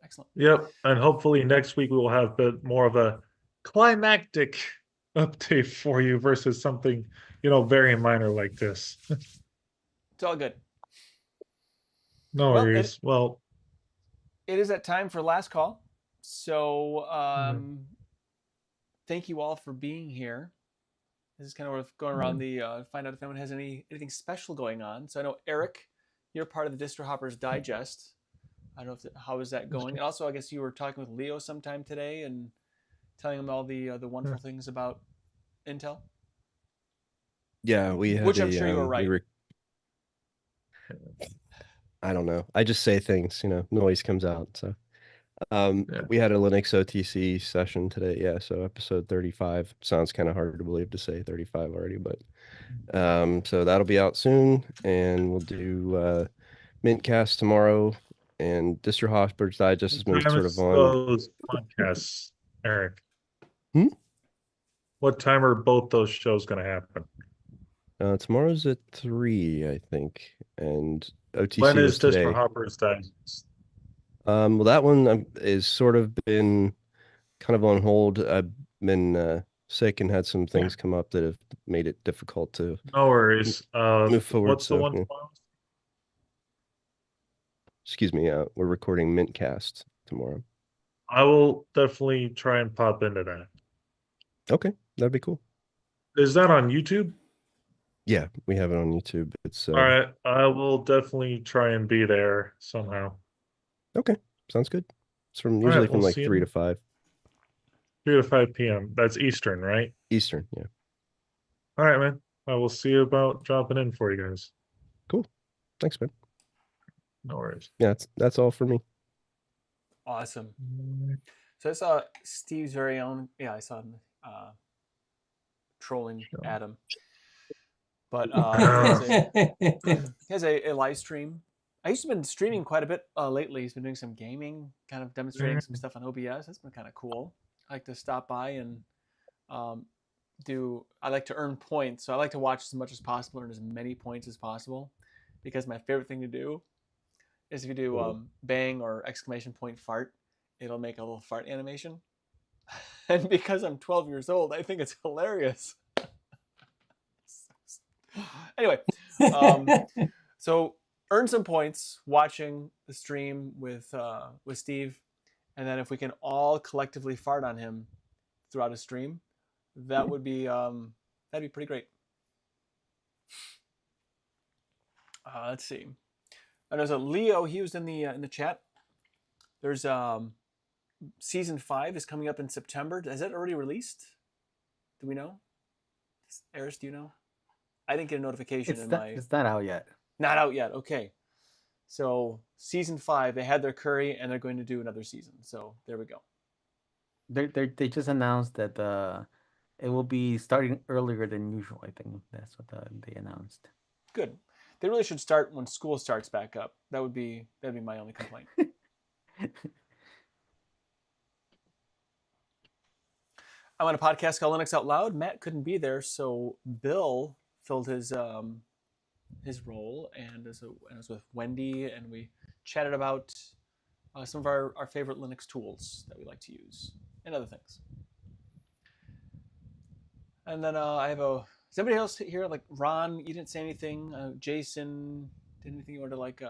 excellent. Yep, and hopefully next week we will have a bit more of a climactic update for you versus something very minor like this. It's all good. No worries. Well, it is that time for last call. So thank you all for being here. This is kind of worth going around the find out if anyone has anything special going on. So I know Eric, you're part of the Distro Hoppers Digest. I don't know how is that going. And also, I guess you were talking with Leo sometime today and telling him all the wonderful things about Intel. Yeah, we had which I'm sure you were right. I don't know. I just say things, noise comes out. So we had a Linux OTC session today. Yeah, so episode 35. Sounds kind of hard to believe to say 35 already, but so that'll be out soon, and we'll do Mintcast tomorrow, and Distro Hoppers Digest has been sort of on those podcasts, Eric. What time are both those shows going to happen? Tomorrow's at 3, I think, and OTC when is today. Distro Hoppers Digest? Well, that one is sort of been kind of on hold. I've been sick and had some things come up that have made it difficult to no worries. Move forward. What's the one tomorrow? Excuse me. We're recording Mintcast tomorrow. I will definitely try and pop into that. Okay, that'd be cool. Is that on YouTube? Yeah, we have it on YouTube. It's All right, I will definitely try and be there somehow. okay. Sounds good. It's from All usually right, from we'll like see 3 you. to 5 3 to 5 p.m. That's Eastern, right? Eastern. Yeah. All right, man. I will see you about dropping in for you guys. Cool. Thanks, man. No worries. Yeah, that's all for me. Awesome. So I saw Steve's very own. Yeah, I saw him trolling Adam. But he has a live stream. I used to been streaming quite a bit lately. He's been doing some gaming, kind of demonstrating some stuff on OBS. That's been kind of cool. I like to stop by and I like to earn points. So I like to watch as much as possible, earn as many points as possible, because my favorite thing to do is if you do bang or exclamation point fart, it'll make a little fart animation. And because I'm 12 years old, I think it's hilarious. Anyway, so earn some points watching the stream with Steve, and then if we can all collectively fart on him throughout a stream, that would be that'd be pretty great. Let's see. And there's a Leo. He was in the chat. There's season 5 is coming up in September. Is that already released? Do we know? Eris, do you know? I didn't get a notification It's not out yet. Not out yet. Okay. So season 5, they had their curry, and they're going to do another season. So there we go. They just announced that it will be starting earlier than usual. I think that's what they announced. Good. They really should start when school starts back up. That'd be my only complaint. I'm on a podcast called Linux Out Loud. Matt couldn't be there, so Bill filled his role, and I was with Wendy, and we chatted about some of our favorite Linux tools that we like to use and other things. And then I have is anybody else here? Like Ron, you didn't say anything. Jason, did anything you wanted to like?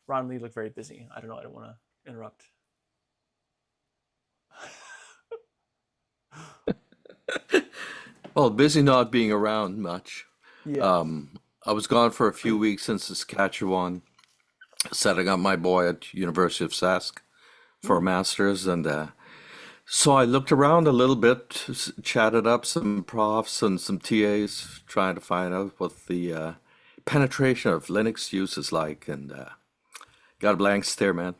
Ron Lee looked very busy. I don't know. I don't want to interrupt. Well, busy not being around much. Yeah. I was gone for a few weeks in Saskatchewan, setting up my boy at University of Sask for a master's, and so I looked around a little bit, chatted up some profs and some TAs, trying to find out what the penetration of Linux use is like, and got a blank stare, man.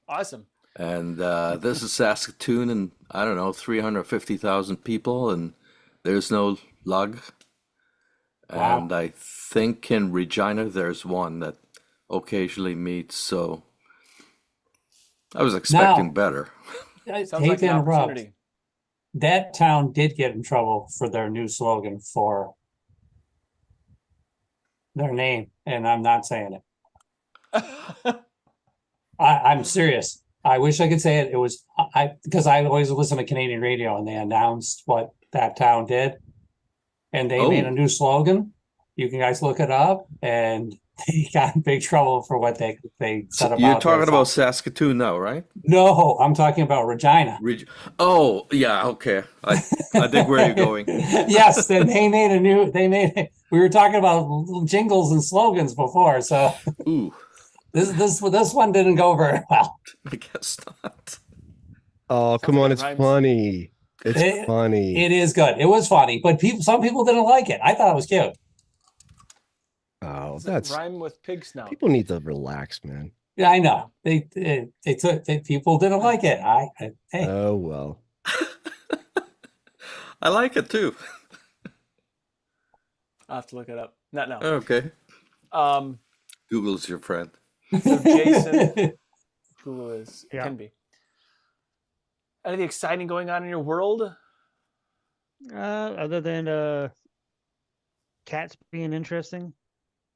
Awesome. And this is Saskatoon, and I don't know, 350,000 people, and there's no lug. Wow. And I think in Regina there's one that occasionally meets, so I was expecting better. I Sounds hate like to an interrupt. opportunity. That town did get in trouble for their new slogan for their name, and I'm not saying it. I'm serious. I wish I could say it. It was because I always listen to Canadian radio, and they announced what that town did, and they made a new slogan. You can guys look it up, and they got in big trouble for what they said about. You're talking about Saskatoon now, right? No, I'm talking about Regina. Oh, yeah, okay. I think where you're going. Yes, then they made we were talking about jingles and slogans before, so Ooh, this one didn't go very well. I guess not. Oh, come on, it's rhymes. funny. It's funny. It is good. It was funny, but some people didn't like it. I thought it was cute. Oh, Does it rhyme with pig snout? People need to relax, man. Yeah, I know. People didn't like it. Hey. Oh well. I like it too. I'll have to look it up. Not now. Okay. Um, Google's your friend. so Jason, Google Yeah. can be. Anything exciting going on in your world? Other than cats being interesting,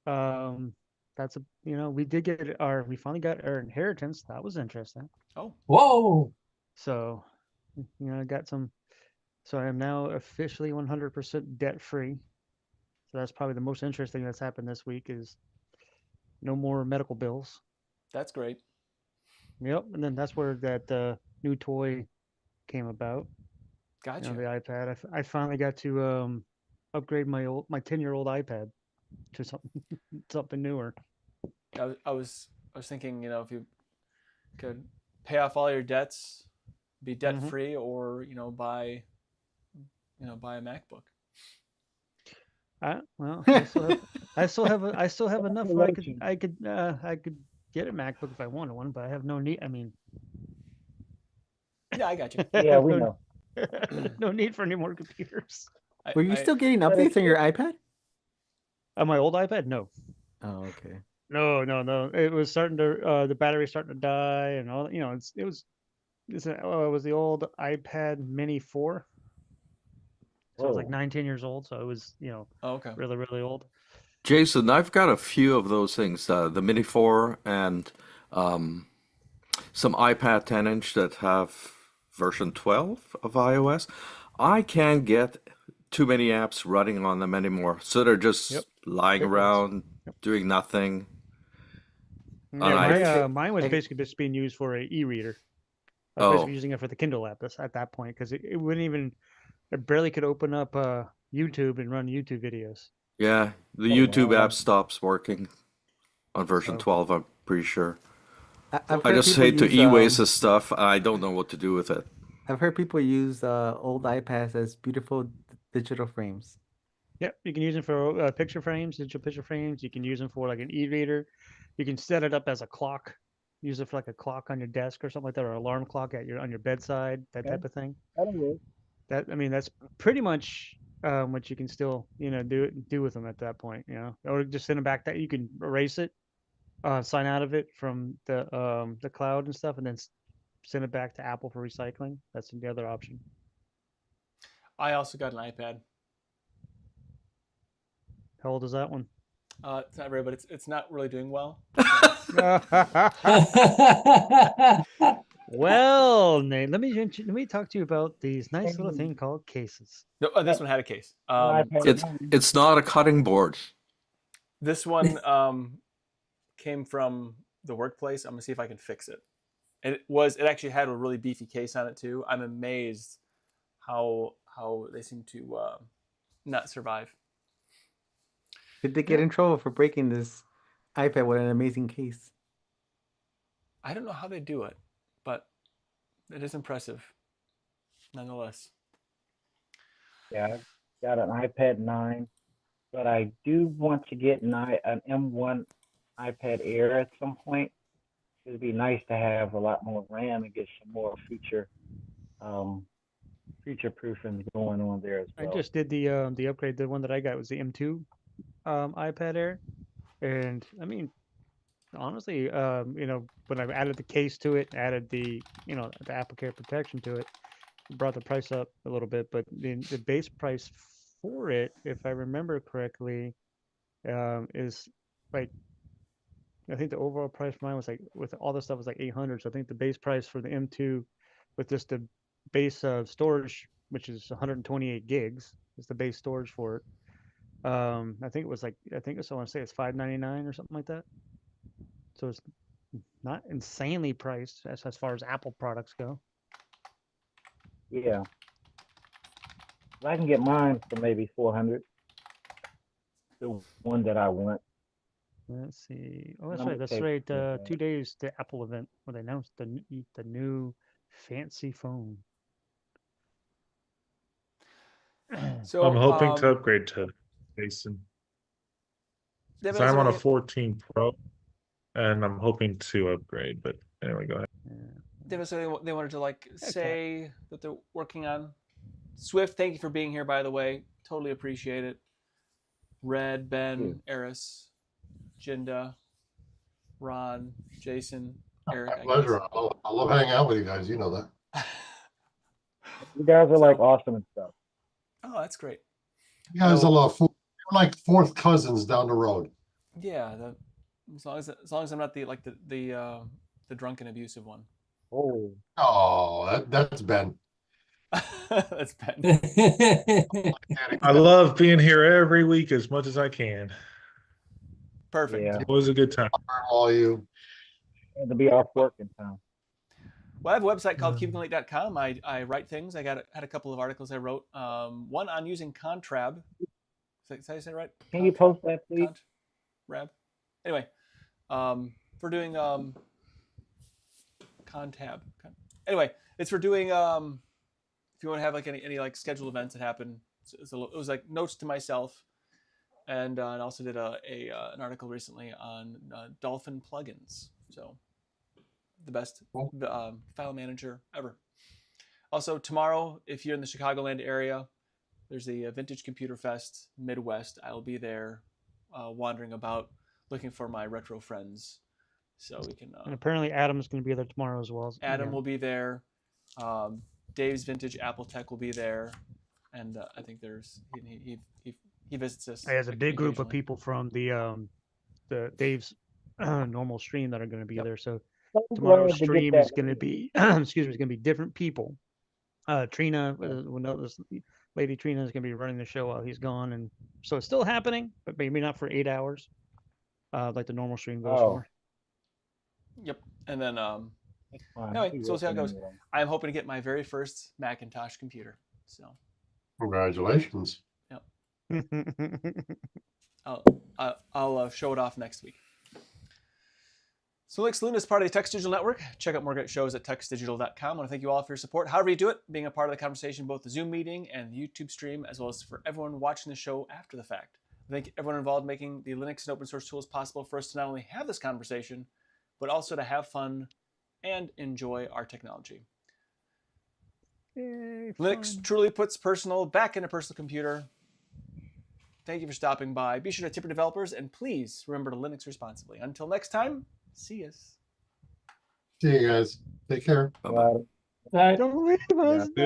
that's we finally got our inheritance. That was interesting. Oh, Whoa. So, I got some. So I am now officially 100% debt free. So that's probably the most interesting that's happened this week is no more medical bills. that's great. Yep, and then that's where that new toy came about. Gotcha. The iPad. I finally got to upgrade my 10-year-old iPad to something newer. I was thinking, if you could pay off all your debts, be debt free, or buy a MacBook. Well, I still have enough where I could get a MacBook if I wanted one, but I have no need. I mean, yeah, I got you. Yeah, we know. No need for any more computers. Were you still getting updates on your iPad? On my old iPad, no. Oh, okay. No. It was starting to the battery starting to die and all. It was the old iPad Mini 4. So I was like 19 years old. So it was okay, really, really old. Jason, I've got a few of those things, the Mini 4 and some iPad 10-inch that have version 12 of iOS. I can't get too many apps running on them anymore. So they're just lying around, doing nothing. Yeah, mine was basically just being used for an e-reader. I was basically using it for the Kindle app at that point because it wouldn't even, it barely could open up YouTube and run YouTube videos. Yeah, the YouTube app stops working on version 12, I'm pretty sure. I just hate to e-waste this stuff. I don't know what to do with it. I've heard people use old iPads as beautiful digital frames. Yep, you can use them for picture frames, digital picture frames. You can use them for like an e-reader. You can set it up as a clock. Use it for like a clock on your desk or something like that, or an alarm clock on your bedside, that type of thing. That'll work. That's pretty much what you can still do with them at that point. Or just send them back. That you can erase it, sign out of it from the cloud and stuff, and then send it back to Apple for recycling. That's the other option. I also got an iPad. How old is that one? It's not very, but it's not really doing well. Well, Nate, let me talk to you about these nice little thing called cases. No, this one had a case. It's not a cutting board. This one came from the workplace. I'm gonna see if I can fix it. It actually had a really beefy case on it too. I'm amazed how they seem to not survive. Did they get in trouble for breaking this iPad with an amazing case? I don't know how they do it, but it is impressive nonetheless. Yeah, I've got an iPad 9, but I do want to get an M1 iPad Air at some point. It'd be nice to have a lot more RAM and get some more feature proofing going on there as well. I just did the upgrade. The one that I got was the M2 iPad Air, and I mean, honestly, when I added the case to it, added the the AppleCare protection to it, brought the price up a little bit. But the base price for it, if I remember correctly, is like, I think the overall price for mine was like, with all this stuff, was like $800. So I think the base price for the M2 with just the base storage, which is 128 gigs, is the base storage for it. I think I want to say it's $599 or something like that. So it's not insanely priced as far as Apple products go. Yeah, I can get mine for maybe $400. The one that I want. Let's see. Oh, that's right. That's right. 2 days to Apple event where they announced the new fancy phone. So I'm hoping to upgrade to Jason. So I'm on a 14 Pro, and I'm hoping to upgrade. But anyway, go ahead. They wanted to say that they're working on Swift. Thank you for being here, by the way. Totally appreciate it. Red, Ben, Eris, Jinda, Ron, Jason, Eric. My pleasure. I love hanging out with you guys. You know that. You guys are awesome and stuff. Oh, that's great. You guys are like fourth cousins down the road. Yeah, as long as I'm not the drunken abusive one. Oh, that's Ben. That's Ben. I love being here every week as much as I can. Perfect. Yeah. It was a good time. All you. And to be off work in town. Well, I have a website called keepinglate.com. I write things. Had a couple of articles I wrote. One on using Contrab Did I say it right? Can you post that, please? Rab. Anyway, for doing contab. Anyway, it's for doing if you want to have like any like scheduled events that happen. So it was like notes to myself, and also did an article recently on Dolphin plugins. So the best file manager ever. Also tomorrow, if you're in the Chicagoland area, there's the Vintage Computer Fest Midwest. I will be there, wandering about, looking for my retro friends, so we can. And apparently, Adam's going to be there tomorrow as well. Adam will be there. Dave's Vintage Apple Tech will be there, and I think there's he visits us. He has a big group of people from the Dave's normal stream that are going to be there. So tomorrow's stream is going to be excuse me, it's going to be different people. Trina, this lady Trina is going to be running the show while he's gone, and so it's still happening, but maybe not for 8 hours, like the normal stream goes for. Yep, and then anyway, so we'll see how it goes. I'm hoping to get my very first Macintosh computer. So congratulations. Yep. I'll show it off next week. So Saloon is part of the Text Digital Network. Check out more great shows at textdigital.com. I want to thank you all for your support. However you do it, being a part of the conversation, both the Zoom meeting and the YouTube stream, as well as for everyone watching the show after the fact. I thank everyone involved in making the Linux and open source tools possible for us to not only have this conversation, but also to have fun and enjoy our technology. Linux truly puts personal back in a personal computer. Thank you for stopping by. Be sure to tip your developers, and please remember to Linux responsibly. Until next time, see us. See you guys. Take care. Don't leave us. Yeah.